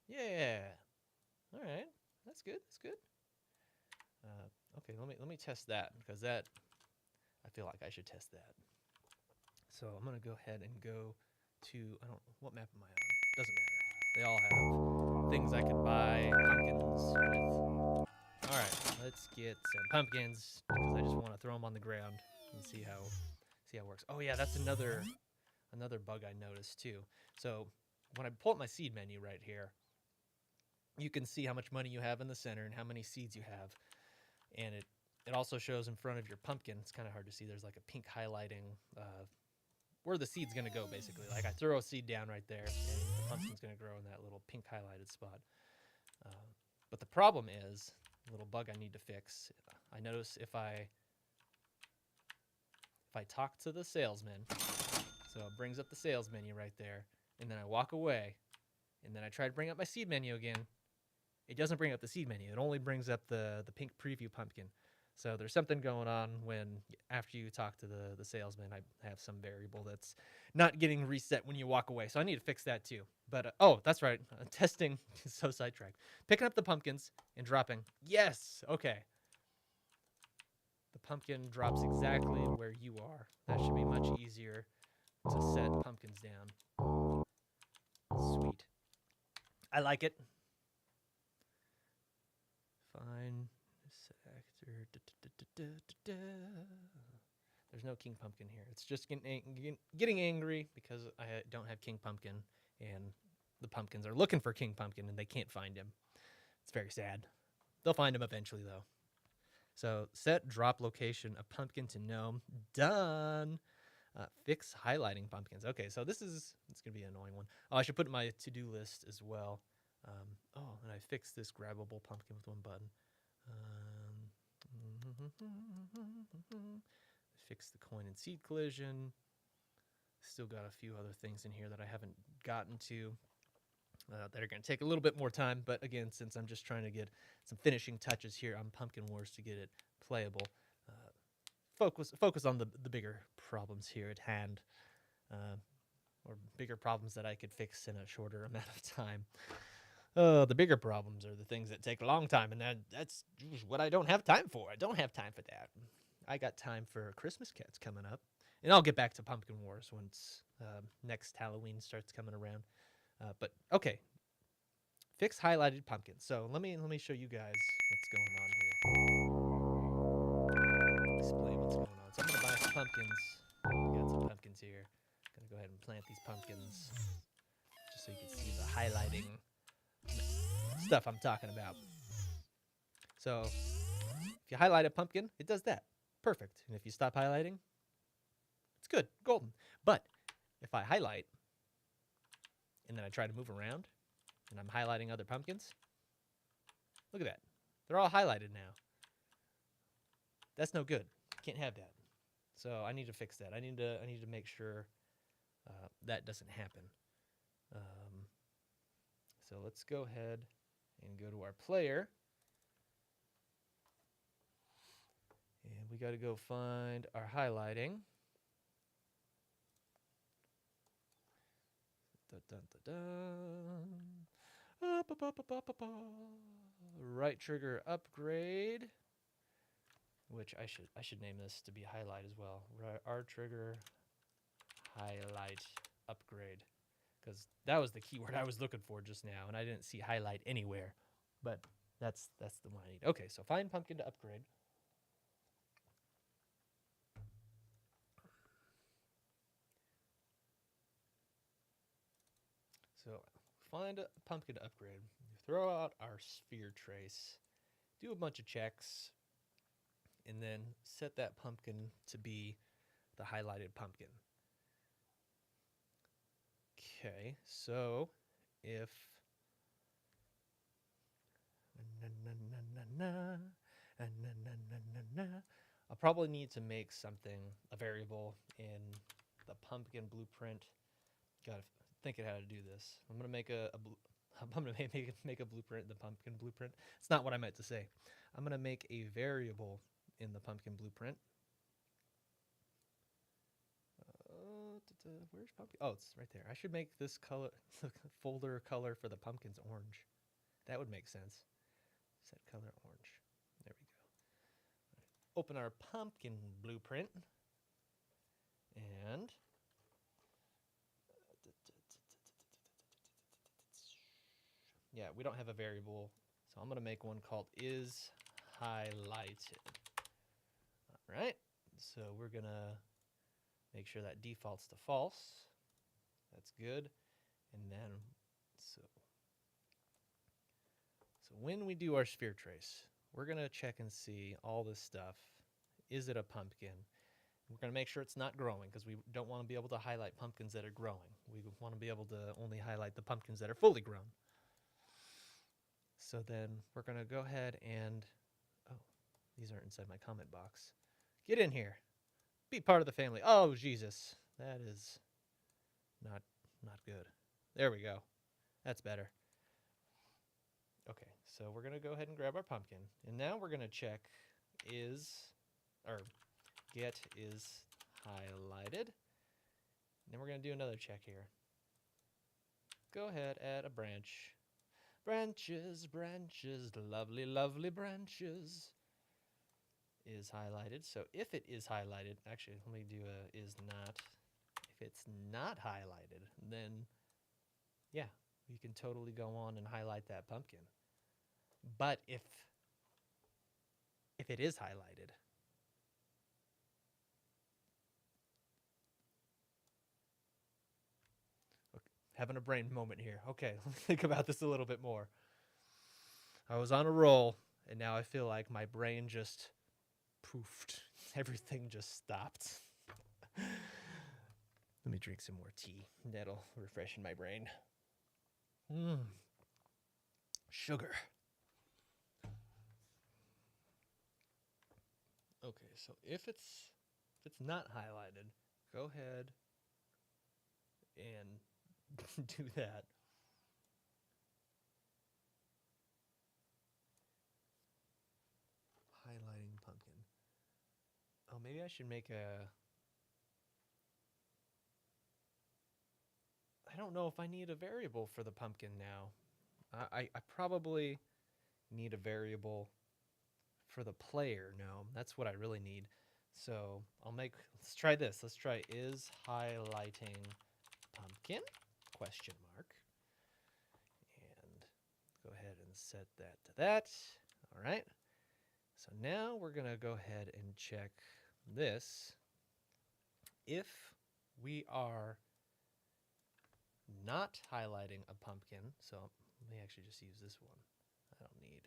Yeah. All right. That's good. That's good. Okay, let me test that, because that, I feel like I should test that. So I'm gonna go ahead and go to, I don't, what map am I on? Doesn't matter. They all have things I could buy pumpkins with. All right, let's get some pumpkins, because I just want to throw them on the ground and see how it works. Oh yeah, that's another bug I noticed too. So when I pull up my seed menu right here, you can see how much money you have in the center and how many seeds you have, and it also shows in front of your pumpkin. It's kind of hard to see. There's like a pink highlighting where the seed's gonna go, basically. Like I throw a seed down right there, and the pumpkin's gonna grow in that little pink highlighted spot. But the problem is, a little bug I need to fix. I notice if I talk to the salesman, so it brings up the sales menu right there, and then I walk away, and then I try to bring up my seed menu again, it doesn't bring up the seed menu. It only brings up the pink preview pumpkin. So there's something going on when, after you talk to the salesman, I have some variable that's not getting reset when you walk away. So I need to fix that too. But, oh, that's right. Testing, so sidetracked. Picking up the pumpkins and dropping. Yes, okay. The pumpkin drops exactly where you are. That should be much easier to set pumpkins down. Sweet. I like it. Fine. Sector. There's no King Pumpkin here. It's just getting angry because I don't have King Pumpkin, and the pumpkins are looking for King Pumpkin, and they can't find him. It's very sad. They'll find him eventually, though. So set drop location of pumpkin to gnome. Done. Fix highlighting pumpkins. Okay, so it's going to be an annoying one. Oh, I should put it in my to-do list as well. And I fixed this grabbable pumpkin with one button. Fix the coin and seed collision. Still got a few other things in here that I haven't gotten to that are going to take a little bit more time. But again, since I'm just trying to get some finishing touches here on Pumpkin Wars to get it playable, focus on the bigger problems here at hand, or bigger problems that I could fix in a shorter amount of time. The bigger problems are the things that take a long time, and that's what I don't have time for. I don't have time for that. I got time for Christmas Cats coming up, and I'll get back to Pumpkin Wars once next Halloween starts coming around. But okay, fix highlighted pumpkins. So let me show you guys what's going on here. Explain what's going on. So I'm gonna buy some pumpkins. We got some pumpkins here. Gonna go ahead and plant these pumpkins just so you can see the highlighting stuff I'm talking about. So if you highlight a pumpkin, it does that. Perfect. And if you stop highlighting, it's good, golden. But if I highlight and then I try to move around and I'm highlighting other pumpkins, look at that. They're all highlighted now. That's no good. Can't have that. So I need to fix that. I need to make sure that doesn't happen. So let's go ahead and go to our player. And we got to go find our highlighting. Right trigger upgrade, which I should name this to be highlight as well. R trigger highlight upgrade, because that was the keyword I was looking for just now, and I didn't see highlight anywhere. But that's the one I need. Okay, so find pumpkin to upgrade. So find a pumpkin to upgrade. Throw out our sphere trace. Do a bunch of checks. And then set that pumpkin to be the highlighted pumpkin. Okay, so if I'll probably need to make a variable in the pumpkin blueprint. Gotta think of how to do this. I'm gonna make make a blueprint in the pumpkin blueprint. It's not what I meant to say. I'm gonna make a variable in the pumpkin blueprint. Where's pumpkin? Oh, it's right there. I should make this color folder color for the pumpkins orange. That would make sense. Set color orange. There we go. Open our pumpkin blueprint. And yeah, we don't have a variable, so I'm going to make one called is highlighted. All right, so we're going to make sure that defaults to false. That's good. And then, so when we do our sphere trace, we're going to check and see all this stuff. Is it a pumpkin? We're going to make sure it's not growing because we don't want to be able to highlight pumpkins that are growing. We want to be able to only highlight the pumpkins that are fully grown. So then we're going to go ahead and, oh, these aren't inside my comment box. Get in here. Be part of the family. Oh, Jesus. That is not good. There we go. That's better. Okay, so we're going to go ahead and grab our pumpkin. And now we're going to check get is highlighted. And then we're going to do another check here. Go ahead, add a branch. Branches, branches, lovely, lovely branches. Is highlighted. So if it is highlighted, actually, let me do a is not. If it's not highlighted, then yeah, you can totally go on and highlight that pumpkin. But if it is highlighted, okay, having a brain moment here. Okay, let's think about this a little bit more. I was on a roll, and now I feel like my brain just poofed. Everything just stopped. Let me drink some more tea. That'll refreshen my brain. Sugar. Okay, so if it's not highlighted, go ahead and do that. Highlighting pumpkin. Oh, maybe I should make a... I don't know if I need a variable for the pumpkin now. I probably need a variable for the player. No, that's what I really need. So let's try this. Let's try is highlighting pumpkin, question mark. And go ahead and set that to that. All right. So now we're going to go ahead and check this. If we are not highlighting a pumpkin, so let me actually just use this one. I don't need.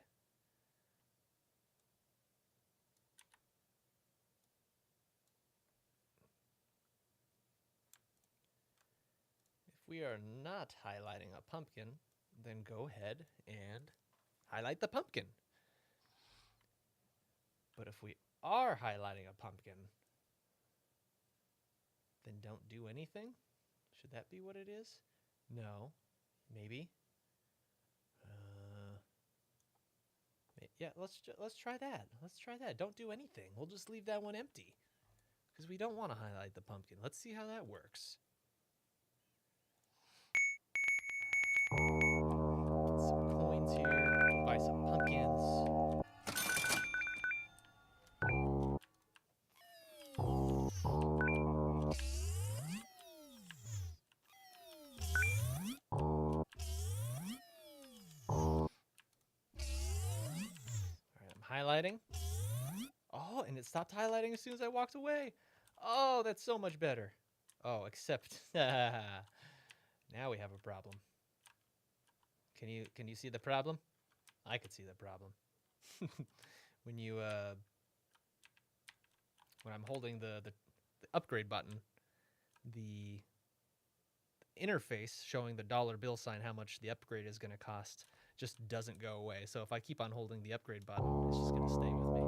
If we are not highlighting a pumpkin, then go ahead and highlight the pumpkin. But if we are highlighting a pumpkin, then don't do anything? Should that be what it is? No. Maybe. Yeah, let's try that. Let's try that. Don't do anything. We'll just leave that one empty because we don't want to highlight the pumpkin. Let's see how that works. Get some coins here. Go buy some pumpkins. Highlighting. Oh, and it stopped highlighting as soon as I walked away. Oh, that's so much better. Oh, except now we have a problem. Can you see the problem? I could see the problem. when I'm holding the upgrade button, the interface showing the dollar bill sign how much the upgrade is going to cost just doesn't go away. So if I keep on holding the upgrade button, it's just going to stay with me.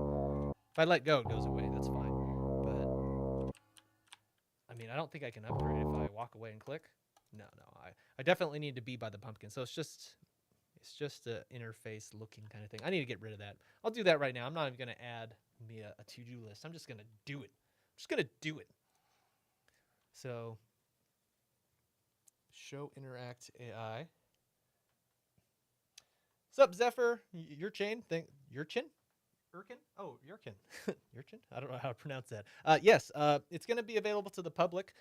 If I let go, it goes away. That's fine. But I mean, I don't think I can upgrade if I walk away and click. No. I definitely need to be by the pumpkin. So it's just an interface looking kind of thing. I need to get rid of that. I'll do that right now. I'm not even going to add me a to-do list. I'm just going to do it. I'm just going to do it. So Show Interact AI. Sup, Zephyr? Your chain? Your chin? Urkin? Oh, Yurkin. Yurkin? I don't know how to pronounce that. Yes, it's going to be available to the public.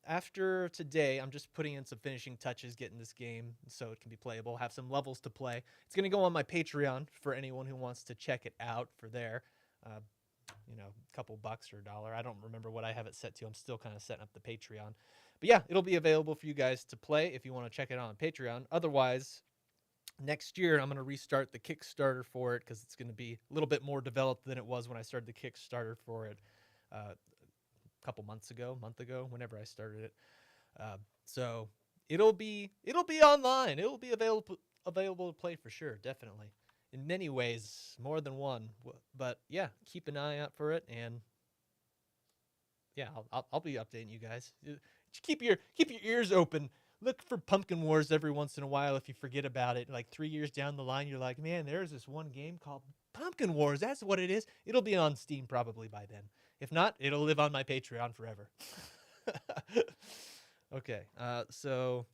After today, I'm just putting in some finishing touches, getting this game so it can be playable, have some levels to play. It's going to go on my Patreon for anyone who wants to check it out for there. Uh, a couple bucks or $1. I don't remember what I have it set to. I'm still kind of setting up the Patreon. But yeah, it'll be available for you guys to play if you want to check it out on Patreon. Otherwise, next year I'm going to restart the Kickstarter for it because it's going to be a little bit more developed than it was when I started the Kickstarter for it a month ago, whenever I started it. So it'll be online. It'll be available to play for sure, definitely. In many ways, more than one. But yeah, keep an eye out for it, and yeah, I'll be updating you guys. Keep your ears open. Look for Pumpkin Wars every once in a while if you forget about it. Like 3 years down the line, you're like, man, there's this one game called Pumpkin Wars. That's what it is. It'll be on Steam probably by then. If not, it'll live on my Patreon forever. Okay, so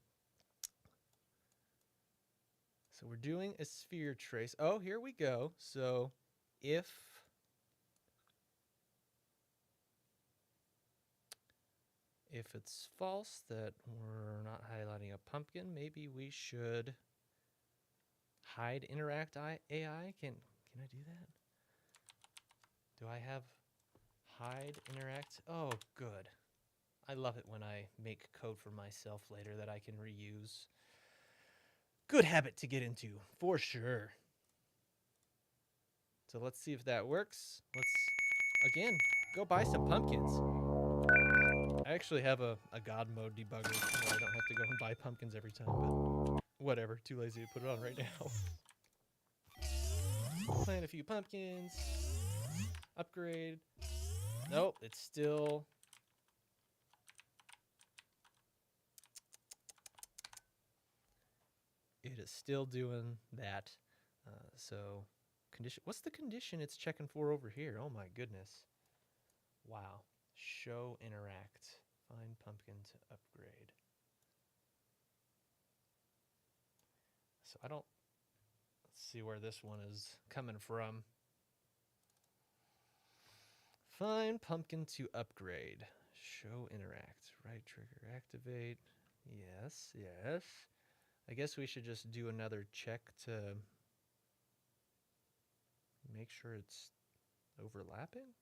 we're doing a sphere trace. Oh, here we go. So if it's false that we're not highlighting a pumpkin, maybe we should hide interact AI. Can I do that? Do I have hide interact? Oh, good. I love it when I make code for myself later that I can reuse. Good habit to get into, for sure. So let's see if that works. Let's, again, go buy some pumpkins. I actually have a God mode debugger where I don't have to go and buy pumpkins every time, but whatever. Too lazy to put it on right now. Plant a few pumpkins. Upgrade. Nope, it's still... It is still doing that. So, condition. What's the condition it's checking for over here? Oh my goodness. Wow. Show interact. Find pumpkin to upgrade. So I don't... Let's see where this one is coming from. Find pumpkin to upgrade. Show interact. Right trigger activate. Yes, yes. I guess we should just do another check to make sure it's overlapping?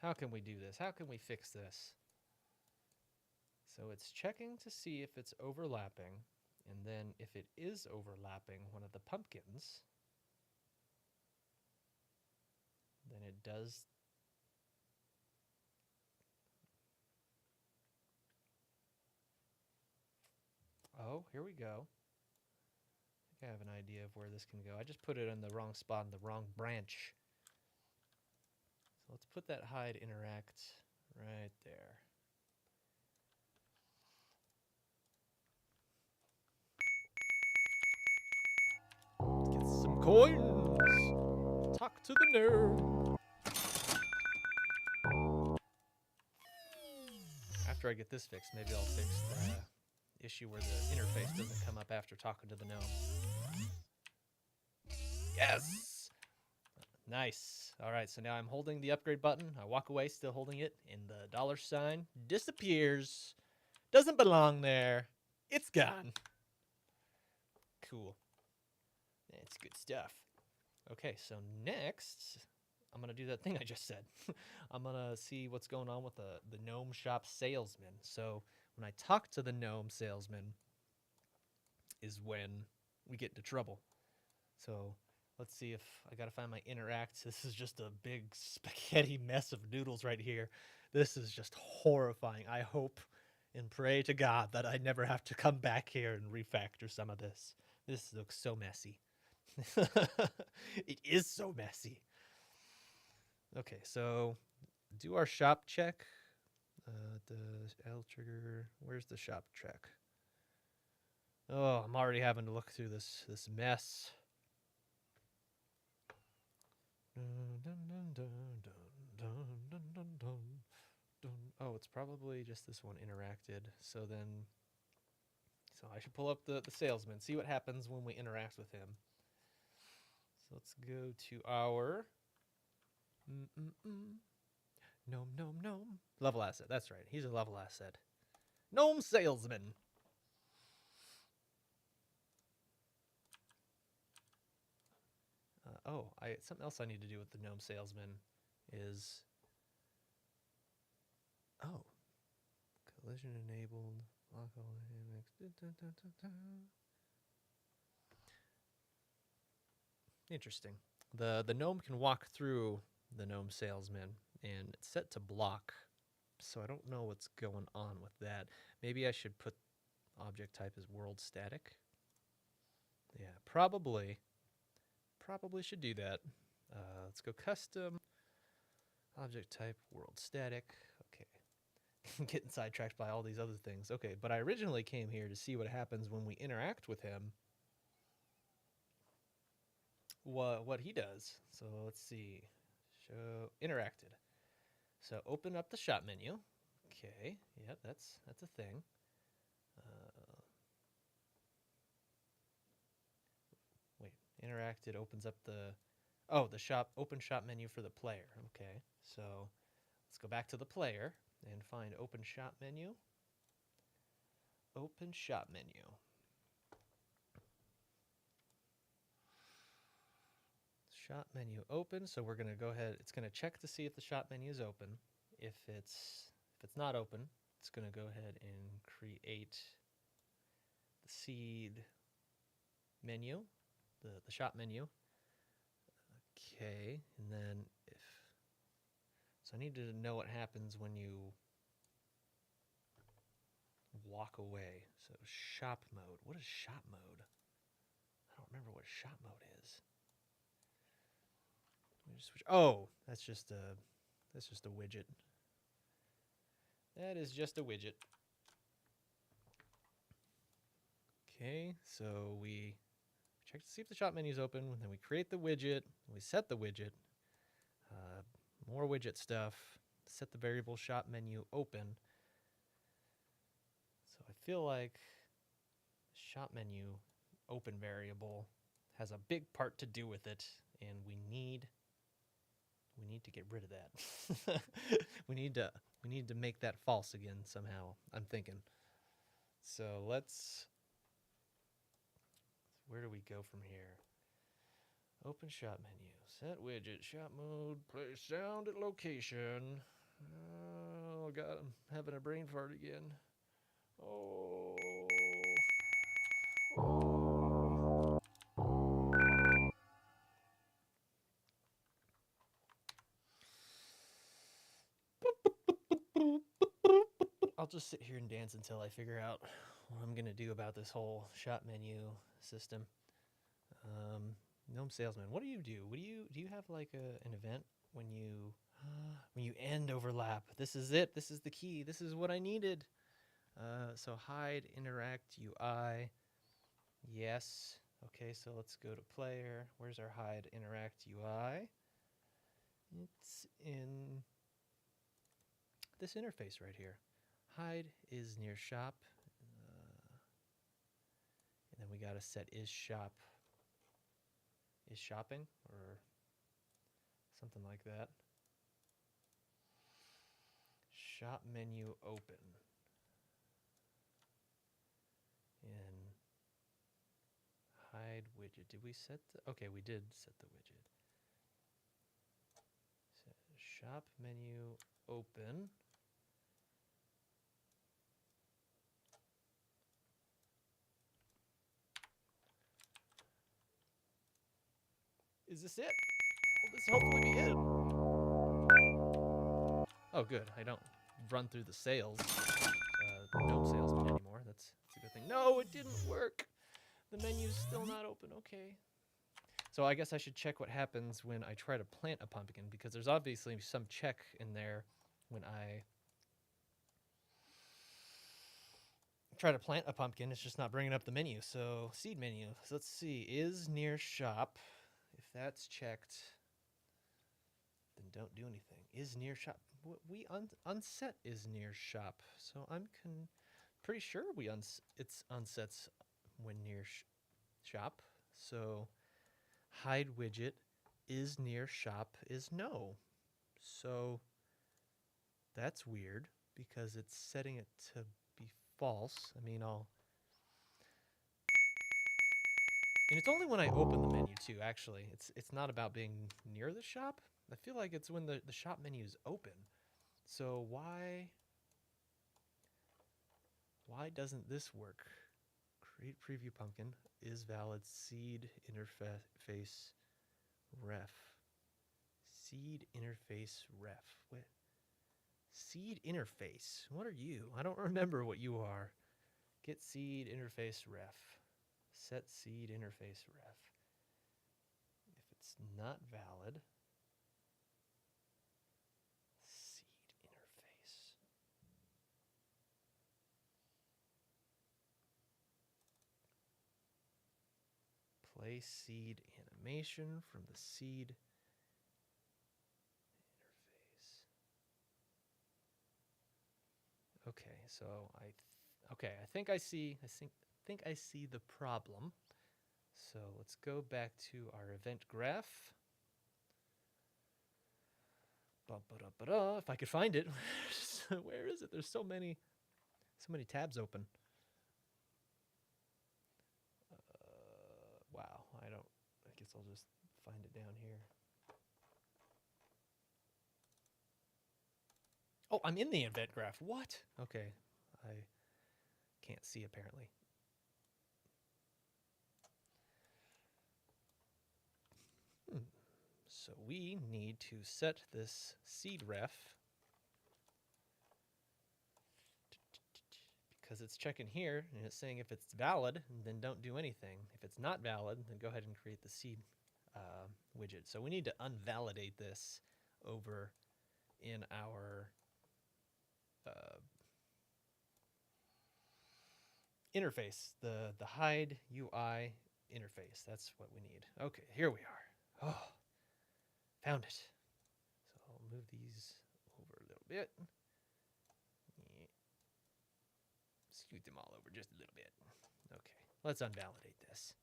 How can we do this? How can we fix this? So it's checking to see if it's overlapping, and then if it is overlapping one of the pumpkins, then it does... Oh, here we go. I think I have an idea of where this can go. I just put it in the wrong spot, in the wrong branch. So let's put that hide interact right there. Let's get some coins. Talk to the nerd. After I get this fixed, maybe I'll fix the issue where the interface doesn't come up after talking to the gnome. Yes! Nice. All right, so now I'm holding the upgrade button. I walk away still holding it, and the $sign disappears. Doesn't belong there. It's gone. Cool. It's good stuff. Okay, so next, I'm going to do that thing I just said. I'm going to see what's going on with the gnome shop salesman. So when I talk to the gnome salesman is when we get into trouble. So let's see if I got to find my interact. This is just a big spaghetti mess of noodles right here. This is just horrifying. I hope and pray to God that I never have to come back here and refactor some of this. This looks so messy. It is so messy. Okay, so do our shop check. The L trigger. Where's the shop check? Oh, I'm already having to look through this mess. Oh, it's probably just this one interacted. So I should pull up the salesman, see what happens when we interact with him. So let's go to our gnome, gnome, gnome. Level asset. That's right. He's a level asset. Gnome salesman. Something else I need to do with the gnome salesman is collision enabled. Lock all dynamics. Interesting. The gnome can walk through the gnome salesman, and it's set to block. So I don't know what's going on with that. Maybe I should put object type as world static. Yeah, probably should do that. Let's go custom object type world static. Okay. Getting sidetracked by all these other things. Okay, but I originally came here to see what happens when we interact with him. What he does. So let's see. Show interacted. So open up the shop menu. Okay, yep, that's a thing. Wait, interacted opens up the open shop menu for the player. Okay, so let's go back to the player and find open shop menu. Open shop menu. Shop menu open. So we're gonna go ahead. It's gonna check to see if the shop menu is open. If it's not open, it's gonna go ahead and create the seed menu, the shop menu. Okay, and then I need to know what happens when you walk away. So shop mode. What is shop mode? I don't remember what shop mode is. Let me just switch. Oh, that's just a widget. That is just a widget. Okay, so we check to see if the shop menu is open, and then we create the widget, we set the widget, more widget stuff, set the variable shop menu open. So I feel like shop menu open variable has a big part to do with it, and we need to get rid of that. we need to make that false again somehow, I'm thinking. So where do we go from here? Open shop menu, set widget, shop mode, play sound at location. Oh God, I'm having a brain fart again. Oh. I'll just sit here and dance until I figure out what I'm gonna do about this whole shop menu system. Gnome salesman, what do you do? Do you have like an event when you end overlap? This is it. This is the key. This is what I needed. So hide interact UI. Yes. Okay, so let's go to player. Where's our hide interact UI? It's in this interface right here. Hide is near shop. And then we got to set is shop. Is shopping or something like that. Shop menu open. And hide widget. Did we set okay, we did set the widget. Set shop menu open. Is this it? Will this hopefully be it? Oh, good. I don't run through the sales, gnome salesman anymore. That's a good thing. No, it didn't work. The menu's still not open. Okay. So I guess I should check what happens when I try to plant a pumpkin, because there's obviously some check in there when I try to plant a pumpkin. It's just not bringing up the menu. So seed menu. So let's see. Is near shop. If that's checked, then don't do anything. Is near shop. We unset is near shop. So I'm pretty sure it's unsets when near shop. So hide widget is near shop is no. So that's weird because it's setting it to be false. I mean, and it's only when I open the menu too, actually. It's not about being near the shop. I feel like it's when the shop menu is open. So why doesn't this work? Create preview pumpkin is valid seed interface ref. Seed interface ref. What? Seed interface. What are you? I don't remember what you are. Get seed interface ref. Set seed interface ref. If it's not valid, seed interface. Play seed animation from the seed interface. Okay, so I think I see the problem. So let's go back to our event graph. If I could find it. Where is it? There's so many tabs open. Wow, I guess I'll just find it down here. Oh, I'm in the event graph. What? Okay, I can't see apparently. So we need to set this seed ref because it's checking here and it's saying if it's valid, then don't do anything. If it's not valid, then go ahead and create the seed widget. So we need to unvalidate this over in our interface, the hide UI interface. That's what we need. Okay, here we are. Oh, found it. So I'll move these over a little bit. Scoot them all over just a little bit. Okay, let's unvalidate this.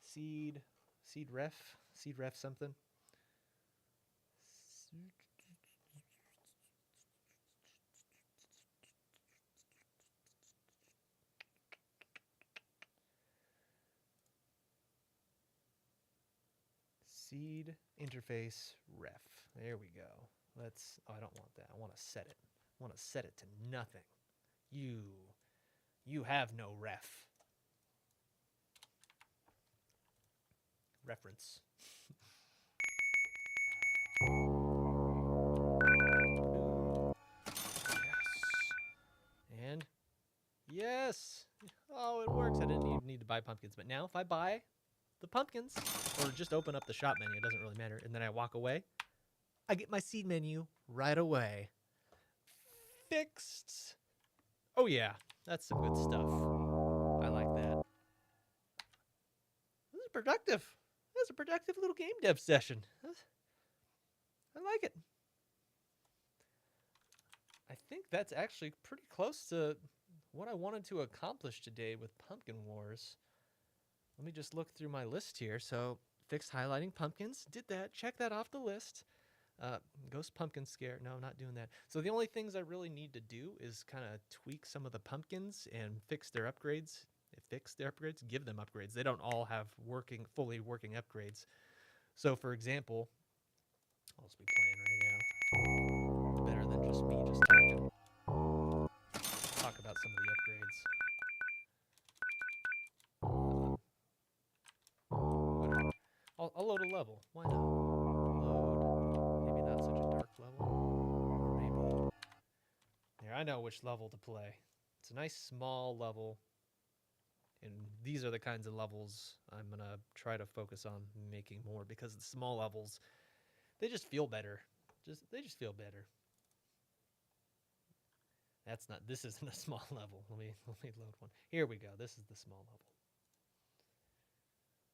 Seed ref something. Seed interface ref. There we go. I don't want that. I want to set it. I want to set it to nothing. You have no ref. Reference. Yes. And yes. Oh, it works. I didn't even need to buy pumpkins. But now if I buy the pumpkins or just open up the shop menu, it doesn't really matter, and then I walk away, I get my seed menu right away. Fixed. Oh yeah, that's some good stuff. I like that. This is productive. That's a productive little game dev session. I like it. I think that's actually pretty close to what I wanted to accomplish today with Pumpkin Wars. Let me just look through my list here. So, fixed highlighting pumpkins. Did that. Check that off the list. Ghost Pumpkin Scare. No, not doing that. So the only things I really need to do is kind of tweak some of the pumpkins and fix their upgrades. Give them upgrades. They don't all have fully working upgrades. So, for example, I'll just be playing right now. Better than just me just talking. Talk about some of the upgrades. I'll load a level. Why not? Load. Maybe not such a dark level. Or maybe. Here, I know which level to play. It's a nice small level. And these are the kinds of levels I'm going to try to focus on making more because the small levels, they just feel better. They just feel better. This isn't a small level. Let me load one. Here we go. This is the small level.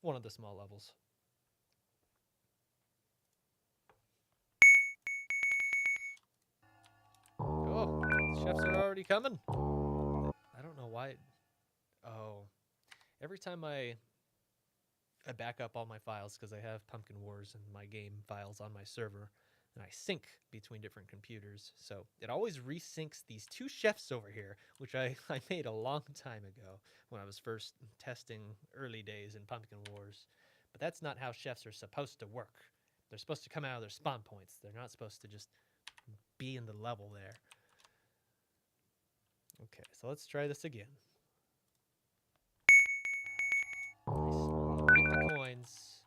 One of the small levels. chefs are already coming. I don't know why. Oh, every time I back up all my files because I have Pumpkin Wars and my game files on my server, and I sync between different computers. So it always resyncs these two chefs over here, which I made a long time ago when I was first testing early days in Pumpkin Wars. But that's not how chefs are supposed to work. They're supposed to come out of their spawn points. They're not supposed to just be in the level there. Okay, so let's try this again. Nice. Get the coins.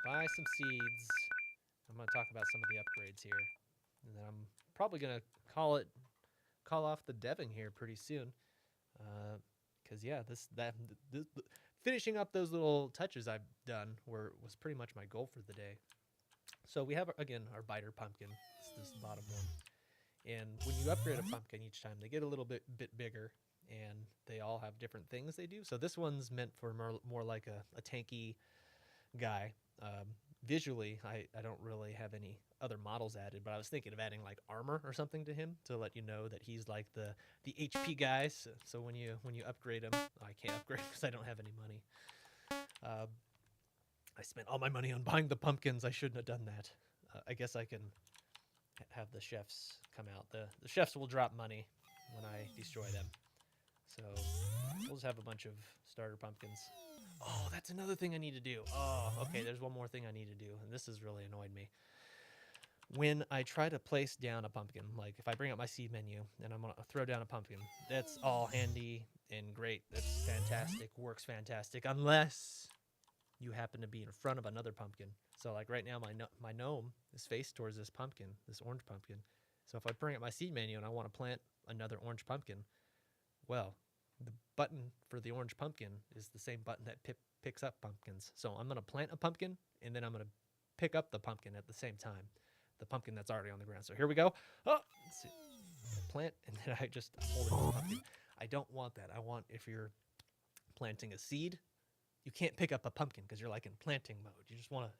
Buy some seeds. I'm going to talk about some of the upgrades here. And then I'm probably going to call off the deving here pretty soon. Because, yeah, this finishing up those little touches I've done was pretty much my goal for the day. So we have, again, our biter pumpkin. It's this bottom one. And when you upgrade a pumpkin each time, they get a little bit bigger, and they all have different things they do. So this one's meant for more like a tanky guy. Visually, I don't really have any other models added, but I was thinking of adding like armor or something to him to let you know that he's like the HP guys. So when you upgrade him, I can't upgrade because I don't have any money. I spent all my money on buying the pumpkins. I shouldn't have done that. I guess I can have the chefs come out. The chefs will drop money when I destroy them. So we'll just have a bunch of starter pumpkins. Oh, that's another thing I need to do. Oh, okay, there's one more thing I need to do, and this has really annoyed me. When I try to place down a pumpkin, like if I bring up my seed menu and I'm going to throw down a pumpkin, that's all handy and great. That's fantastic, works fantastic, unless you happen to be in front of another pumpkin. So like right now, my gnome is faced towards this pumpkin, this orange pumpkin. So if I bring up my seed menu and I want to plant another orange pumpkin, well, the button for the orange pumpkin is the same button that picks up pumpkins. So I'm going to plant a pumpkin, and then I'm going to pick up the pumpkin at the same time, the pumpkin that's already on the ground. So here we go. Oh, let's see. I plant, and then I just hold it to the pumpkin. I don't want that. I want, if you're planting a seed, you can't pick up a pumpkin because you're like in planting mode. You just want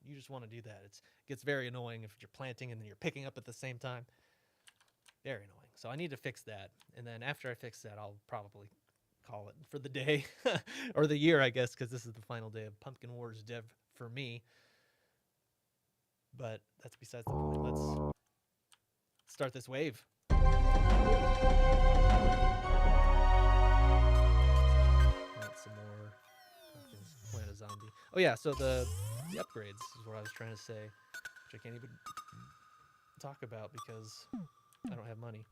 to do that. It gets very annoying if you're planting and then you're picking up at the same time. Very annoying. So I need to fix that. And then after I fix that, I'll probably call it for the day or the year, I guess, because this is the final day of Pumpkin Wars dev for me. But that's besides the point. Let's start this wave. Plant some more pumpkins. Plant a zombie. Oh yeah, so the upgrades is what I was trying to say, which I can't even talk about because I don't have money.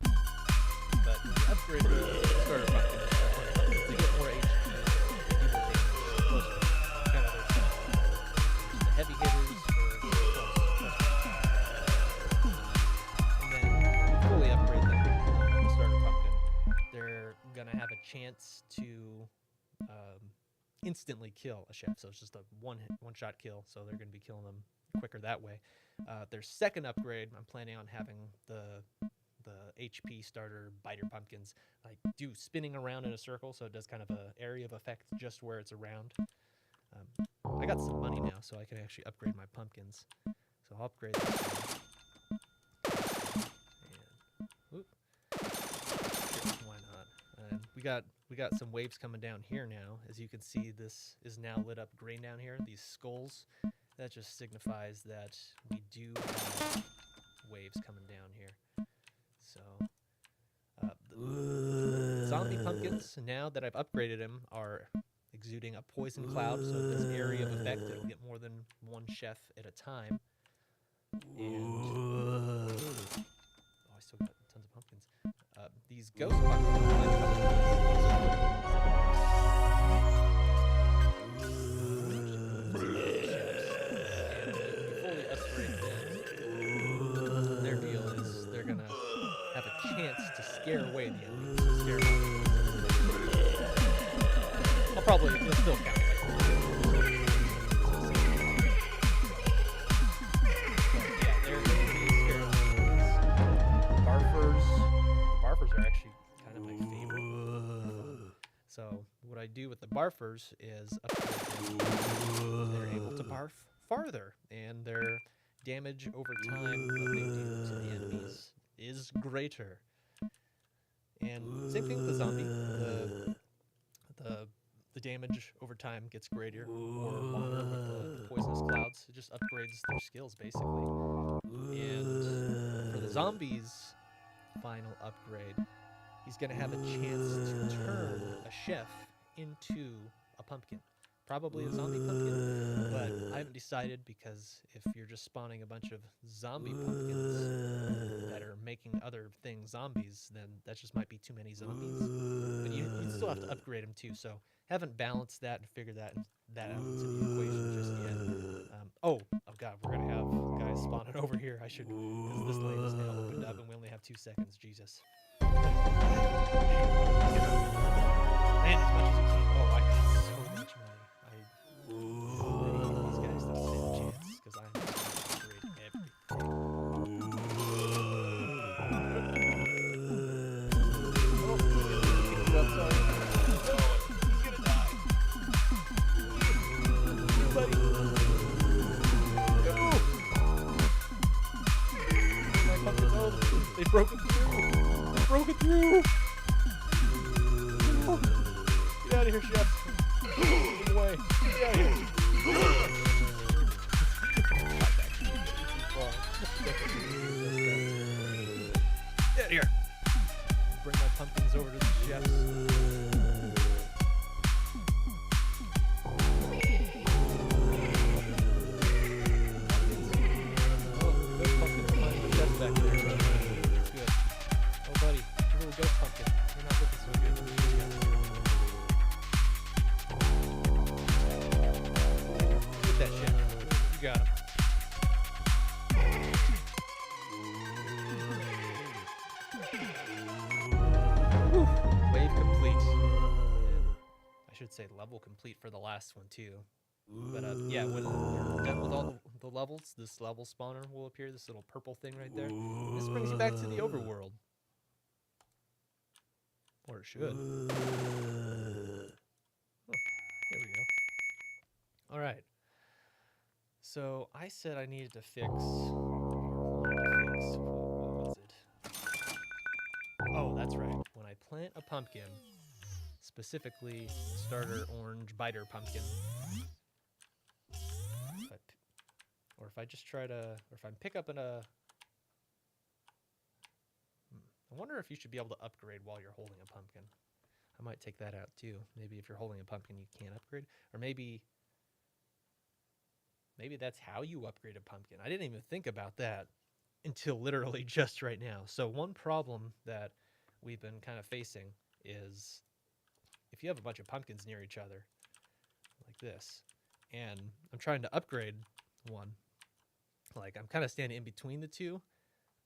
But the upgrade the starter pumpkin to get more HP, kind of the heavy hitters for and then fully upgrade the starter pumpkin. They're gonna have a chance to instantly kill a chef, so it's just a one-shot kill. So they're gonna be killing them quicker that way. Their second upgrade, I'm planning on having the HP starter biter pumpkins like do spinning around in a circle, so it does kind of a area of effect just where it's around. I got some money now, so I can actually upgrade my pumpkins. So I'll upgrade that. And why not? And we got some waves coming down here now. As you can see, this is now lit up green down here. These skulls, that just signifies that we do have waves coming down here. So, the zombie pumpkins, now that I've upgraded them, are exuding a poison cloud, so this area of effect, it'll get more than one chef at a time. And, I still got tons of pumpkins. These ghost chance to scare away the enemy. I'll probably still count it. Yeah, they're scary. Barfers. The barfers are actually kind of my favorite. So what I do with the barfers is upgrade them. They're able to barf farther, and their damage over time, what they do to the enemies is greater. And same thing with the zombie. The the damage over time gets greater or longer with the poisonous clouds. It just upgrades their skills basically. And for the zombies' final upgrade, he's going to have a chance to turn a chef into a pumpkin. Probably a zombie pumpkin, but I haven't decided because if you're just spawning a bunch of zombie pumpkins that are making other things zombies, then that just might be too many zombies. But you still have to upgrade them too, so haven't balanced that and figured that out into the equation just yet. Oh god, we're going to have guys spawning over here. I should, because this lane is now opened up and we only have 2 seconds. Jesus. Man, as much as you can. Oh, I got so much money. These guys don't stand a chance because I'm just going to upgrade everything. I'm sorry. He's gonna die. Buddy. Go. My pumpkins. Oh, they broke it through. They broke it through. Get out of here, chef. Get away. Get out of here. Get out of here. Bring my pumpkins over to the chefs. Oh, good pumpkin behind the chef back there. Good. Oh, buddy, little ghost pumpkin. You're not looking so good. Get that chef. You got him. Wave complete. I should say level complete for the last one too. But yeah, when you're done with all the levels, this level spawner will appear, this little purple thing right there. This brings you back to the overworld. Or it should. Oh, there we go. Alright. So I said I needed to fix... What was it? Oh, that's right. When I plant a pumpkin, specifically starter orange biter pumpkin, or if I just try to, or if I'm pick up I wonder if you should be able to upgrade while you're holding a pumpkin. I might take that out too. Maybe if you're holding a pumpkin, you can't upgrade, or maybe that's how you upgrade a pumpkin. I didn't even think about that until literally just right now. So one problem that we've been kind of facing is if you have a bunch of pumpkins near each other like this, and I'm trying to upgrade one, like I'm kind of standing in between the two.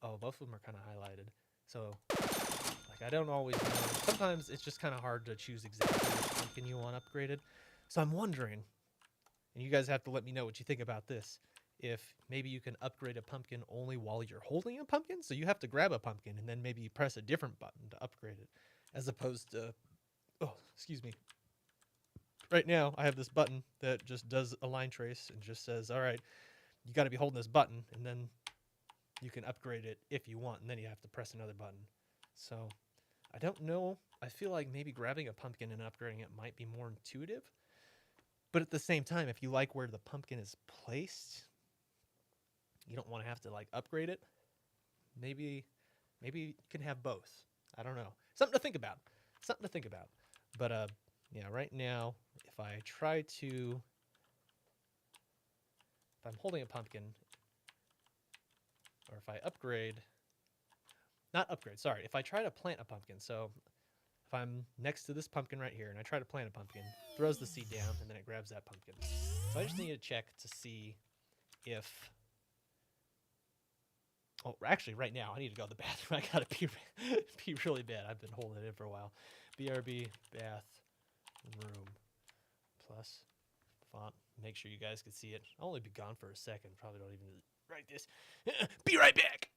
Oh, both of them are kind of highlighted. So like I don't always know. Sometimes it's just kind of hard to choose exactly which pumpkin you want upgraded. So I'm wondering, and you guys have to let me know what you think about this, if maybe you can upgrade a pumpkin only while you're holding a pumpkin. So you have to grab a pumpkin and then maybe you press a different button to upgrade it, as opposed to, oh, excuse me. Right now I have this button that just does a line trace and just says, all right, you got to be holding this button, and then you can upgrade it if you want, and then you have to press another button. So I don't know. I feel like maybe grabbing a pumpkin and upgrading it might be more intuitive. But at the same time, if you like where the pumpkin is placed, you don't want to have to like upgrade it. Maybe you can have both. I don't know. Something to think about. Something to think about. But yeah, right now, if I try to, if I'm holding a pumpkin, or if I upgrade, not upgrade, sorry, if I try to plant a pumpkin, so if I'm next to this pumpkin right here and I try to plant a pumpkin, throws the seed down and then it grabs that pumpkin. So I just need to check to see if, oh, actually right now I need to go to the bathroom. I gotta pee really bad. I've been holding it in for a while. BRB bath room plus font. Make sure you guys can see it. I'll only be gone for a second. Probably don't even write this. Be right back.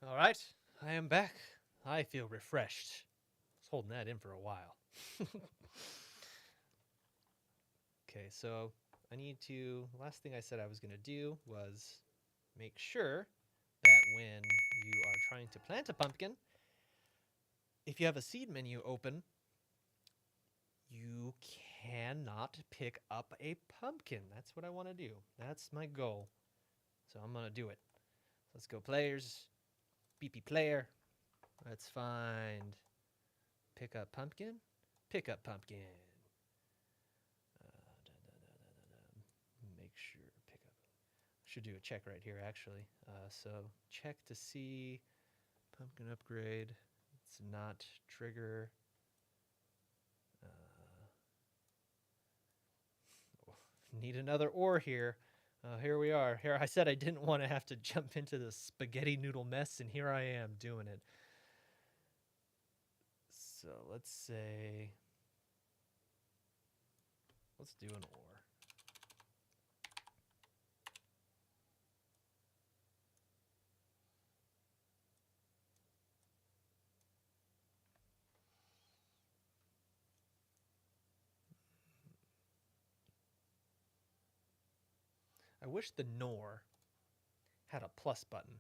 All right, I am back. I feel refreshed. I was holding that in for a while. Okay, so I need to. Last thing I said I was going to do was make sure that when you are trying to plant a pumpkin, if you have a seed menu open, you cannot pick up a pumpkin. That's what I want to do. That's my goal. So I'm going to do it. Let's go, players. BP player. Let's find pick up pumpkin. Pick up pumpkin. Make sure pick up. Should do a check right here actually. So check to see pumpkin upgrade. It's not trigger. Need another ore here. Here we are. Here I said I didn't want to have to jump into the spaghetti noodle mess, and here I am doing it. So let's say, let's do an ore. I wish the NOR had a plus button,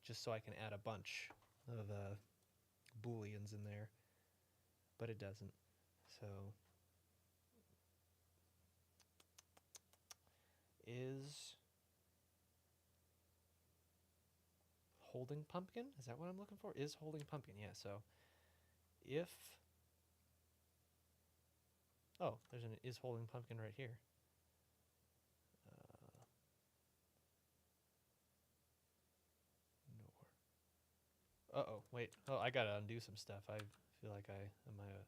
just so I can add a bunch of booleans in there, but it doesn't. So is holding pumpkin? Is that what I'm looking for? Is holding pumpkin? Yeah, so if, oh, there's an is holding pumpkin right here. Uh-oh, wait. Oh, I gotta undo some stuff. I feel like I might have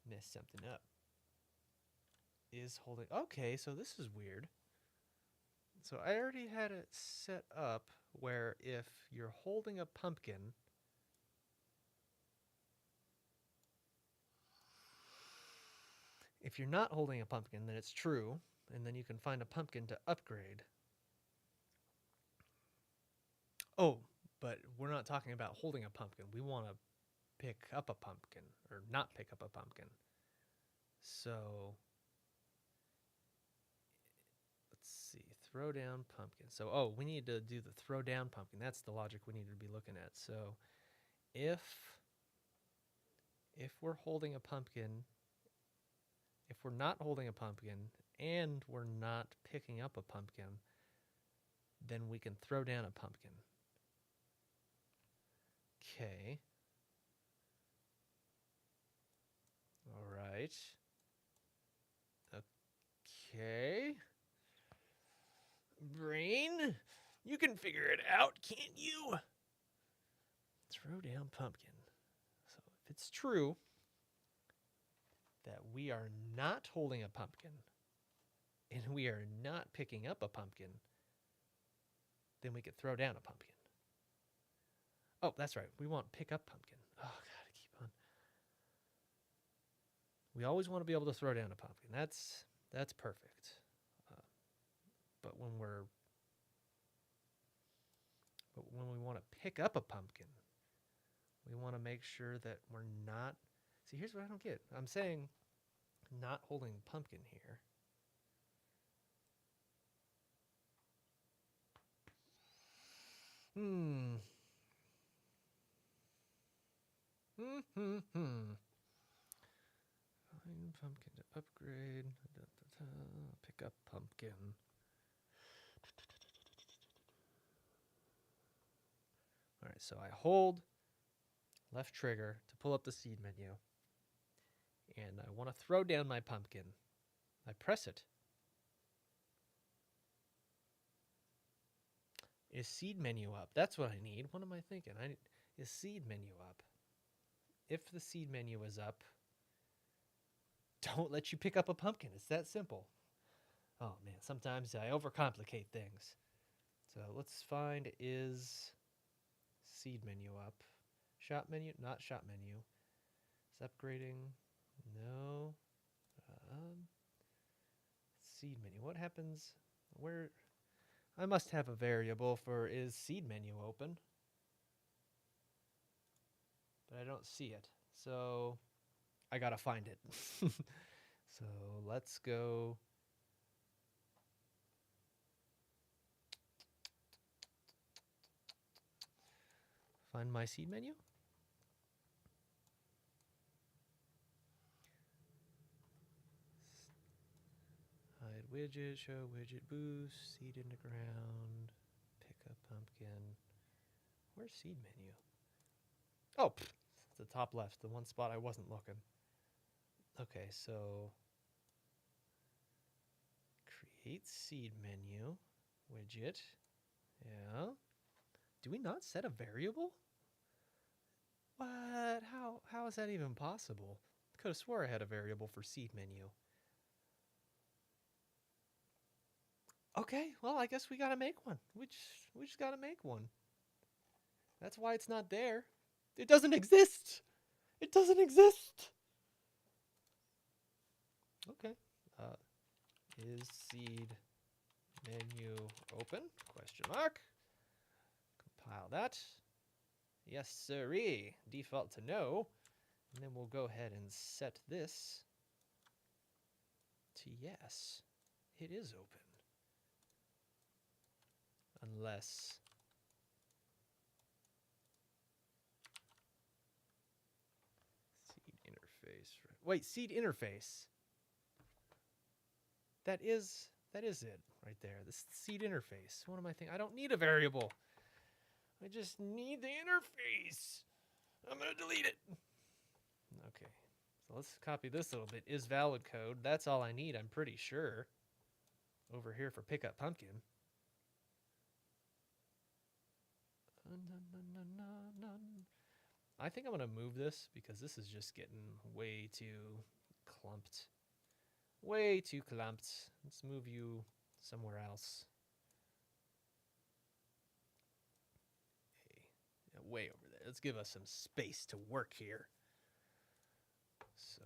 messed something up. Is holding... Okay, so this is weird. So I already had it set up where if you're holding a pumpkin... If you're not holding a pumpkin, then it's true, and then you can find a pumpkin to upgrade. Oh, but we're not talking about holding a pumpkin. We want to pick up a pumpkin, or not pick up a pumpkin. So, let's see, throw down pumpkin. So, oh, we need to do the throw down pumpkin. That's the logic we need to be looking at. So, if we're holding a pumpkin, if we're not holding a pumpkin, and we're not picking up a pumpkin, then we can throw down a pumpkin. Okay. All right. Okay. Brain, you can figure it out, can't you? Throw down pumpkin. So if it's true that we are not holding a pumpkin and we are not picking up a pumpkin, then we could throw down a pumpkin. Oh, that's right. We want pick up pumpkin. Oh, God, I keep on. We always want to be able to throw down a pumpkin. That's perfect. But when we want to pick up a pumpkin, we want to make sure that we're not... See, here's what I don't get. I'm saying not holding pumpkin here. Find pumpkin to upgrade. Pick up pumpkin. All right, so I hold left trigger to pull up the seed menu. And I want to throw down my pumpkin. I press it. Is seed menu up? That's what I need. What am I thinking? Is seed menu up? If the seed menu is up, don't let you pick up a pumpkin. It's that simple. Oh man, sometimes I overcomplicate things. So let's find is seed menu up. Shop menu, not shop menu. Is upgrading? No. Seed menu. What happens? Where? I must have a variable for is seed menu open, but I don't see it. So I gotta find it. So let's go. Find my seed menu. Hide widget, show widget boost, seed in the ground, pick up pumpkin. Where's seed menu? Oh, it's the top left, the one spot I wasn't looking. Okay, so create seed menu widget. Yeah. Do we not set a variable? What? How is that even possible? Could have swore I had a variable for seed menu. Okay, well, I guess we gotta make one. We just gotta make one. That's why it's not there. It doesn't exist. It doesn't exist. Okay. Is seed menu open? Question mark. Compile that. Yes, sirree. Default to no. And then we'll go ahead and set this to yes. It is open. Unless seed interface. Wait, seed interface. That is it right there. This seed interface. What am I thinking? I don't need a variable. I just need the interface. I'm gonna delete it. Okay. So let's copy this a little bit. Is valid code. That's all I need, I'm pretty sure. Over here for pickup pumpkin. I think I'm going to move this because this is just getting way too clumped. Way too clumped. Let's move you somewhere else. Hey, yeah, way over there. Let's give us some space to work here. So,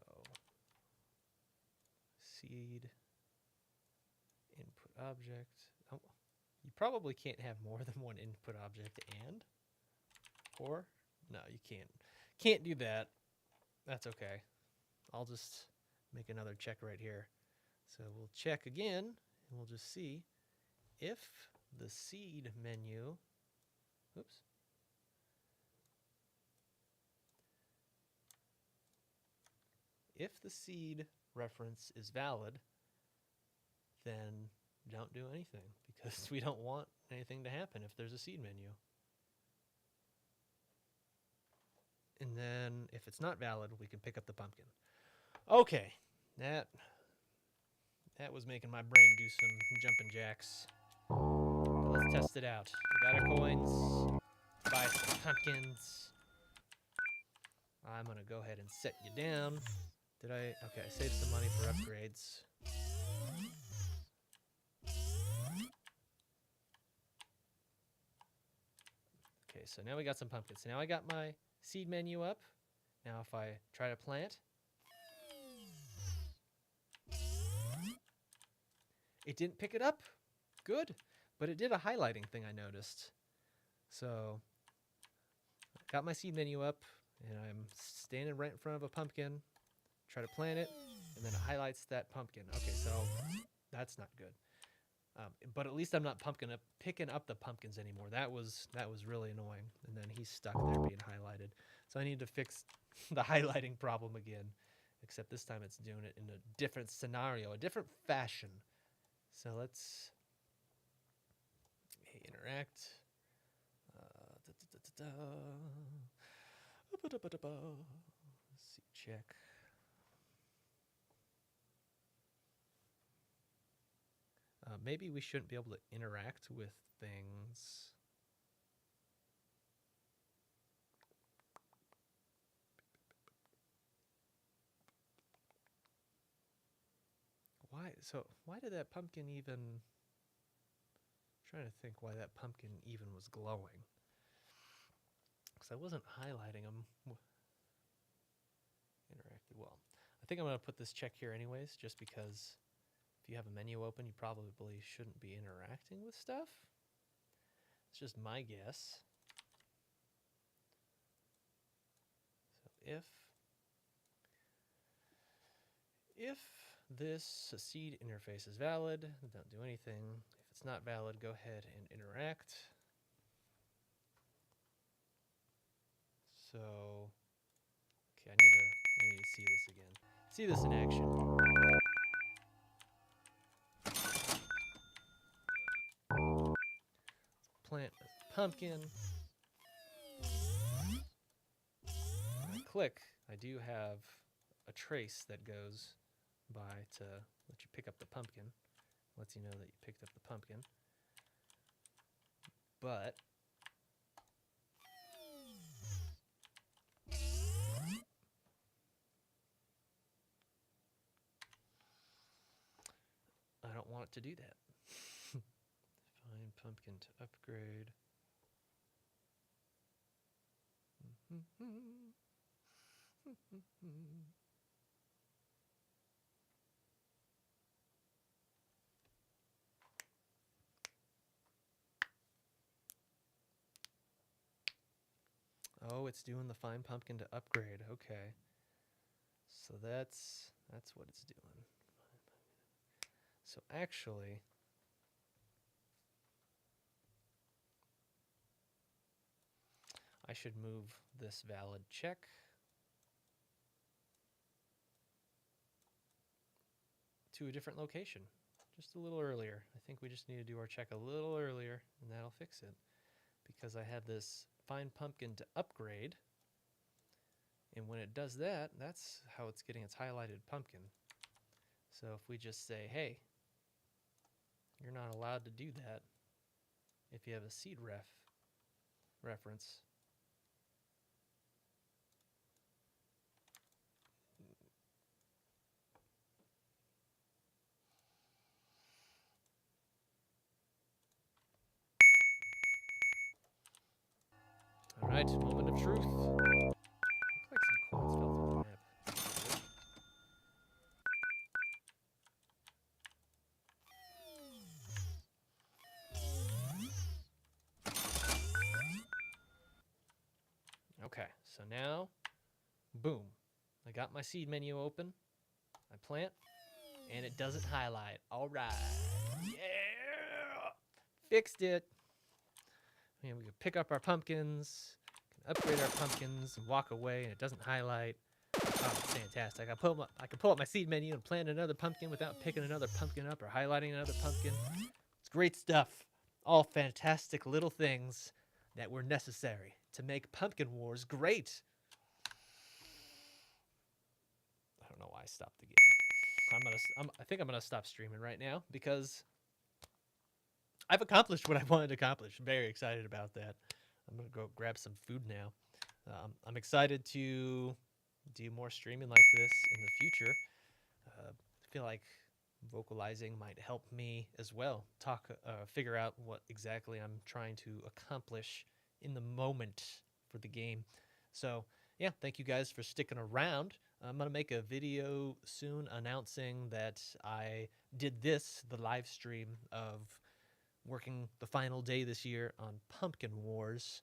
seed, input object. Oh, you probably can't have more than one input object and. Or? No, you can't. Can't do that. That's okay. I'll just make another check right here. So we'll check again, and we'll just see if the seed menu, oops, if the seed reference is valid, then don't do anything because we don't want anything to happen if there's a seed menu. And then if it's not valid, we can pick up the pumpkin. Okay, that was making my brain do some jumping jacks. Let's test it out. We got our coins. Buy some pumpkins. I'm gonna go ahead and set you down. Did I? Okay, I saved some money for upgrades. Okay, so now we got some pumpkins. So now I got my seed menu up. Now if I try to plant, it didn't pick it up. Good. But it did a highlighting thing I noticed. So I got my seed menu up, and I'm standing right in front of a pumpkin. Try to plant it, and then it highlights that pumpkin. Okay, so that's not good. But at least I'm not picking up the pumpkins anymore. That was really annoying. And then he's stuck there being highlighted. So I need to fix the highlighting problem again. Except this time it's doing it in a different scenario, a different fashion. So let's interact. Let's see, check. Maybe we shouldn't be able to interact with things. Why did that pumpkin even... I'm trying to think why that pumpkin even was glowing. Because I wasn't highlighting them. Interacted well. I think I'm going to put this check here anyways, just because if you have a menu open, you probably shouldn't be interacting with stuff. It's just my guess. So if this seed interface is valid, don't do anything. If it's not valid, go ahead and interact. So, okay, I need to see this again. See this in action. Plant a pumpkin. When I click, I do have a trace that goes by to let you pick up the pumpkin. Lets you know that you picked up the pumpkin. But I don't want it to do that. Find pumpkin to upgrade. Oh, it's doing the find pumpkin to upgrade. Okay. So that's what it's doing. So actually, I should move this valid check to a different location, just a little earlier. I think we just need to do our check a little earlier, and that'll fix it. Because I have this find pumpkin to upgrade, and when it does that, that's how it's getting its highlighted pumpkin. So if we just say, hey, you're not allowed to do that if you have a seed reference. All right, moment of truth. Looks like some coins fell through the map. Okay, so now, boom. I got my seed menu open. I plant, and it doesn't highlight. All right. Yeah! Fixed it. And we can pick up our pumpkins, can upgrade our pumpkins, and walk away, and it doesn't highlight. Oh, fantastic. I can pull up my seed menu and plant another pumpkin without picking another pumpkin up or highlighting another pumpkin. It's great stuff. All fantastic little things that were necessary to make Pumpkin Wars great. I don't know why I stopped the game. I think I'm gonna stop streaming right now because I've accomplished what I wanted to accomplish. I'm very excited about that. I'm gonna go grab some food now. I'm excited to do more streaming like this in the future. I feel like vocalizing might help me as well. Figure out what exactly I'm trying to accomplish in the moment for the game. So yeah, thank you guys for sticking around. I'm gonna make a video soon announcing that I did the live stream of working the final day this year on Pumpkin Wars.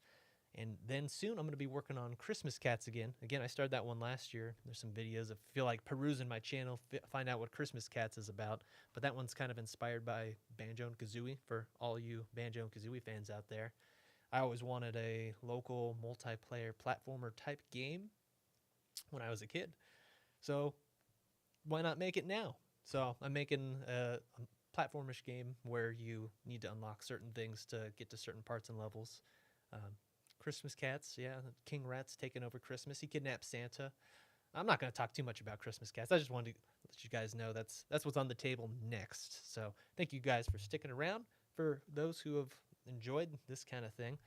And then soon I'm going to be working on Christmas Cats again. Again, I started that one last year. There's some videos. If you feel like perusing my channel, find out what Christmas Cats is about. But that one's kind of inspired by Banjo and Kazooie for all you Banjo and Kazooie fans out there. I always wanted a local multiplayer platformer type game when I was a kid. So why not make it now? So I'm making a platformish game where you need to unlock certain things to get to certain parts and levels. Christmas Cats, yeah, King Rat's taking over Christmas. He kidnaps Santa. I'm not going to talk too much about Christmas Cats. I just wanted to let you guys know that's what's on the table next. So thank you guys for sticking around. For those who have enjoyed this kind of thing,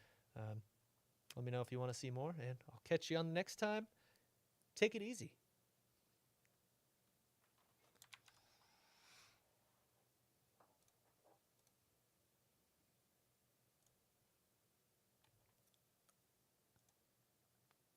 let me know if you want to see more, and I'll catch you on the next time. Take it easy.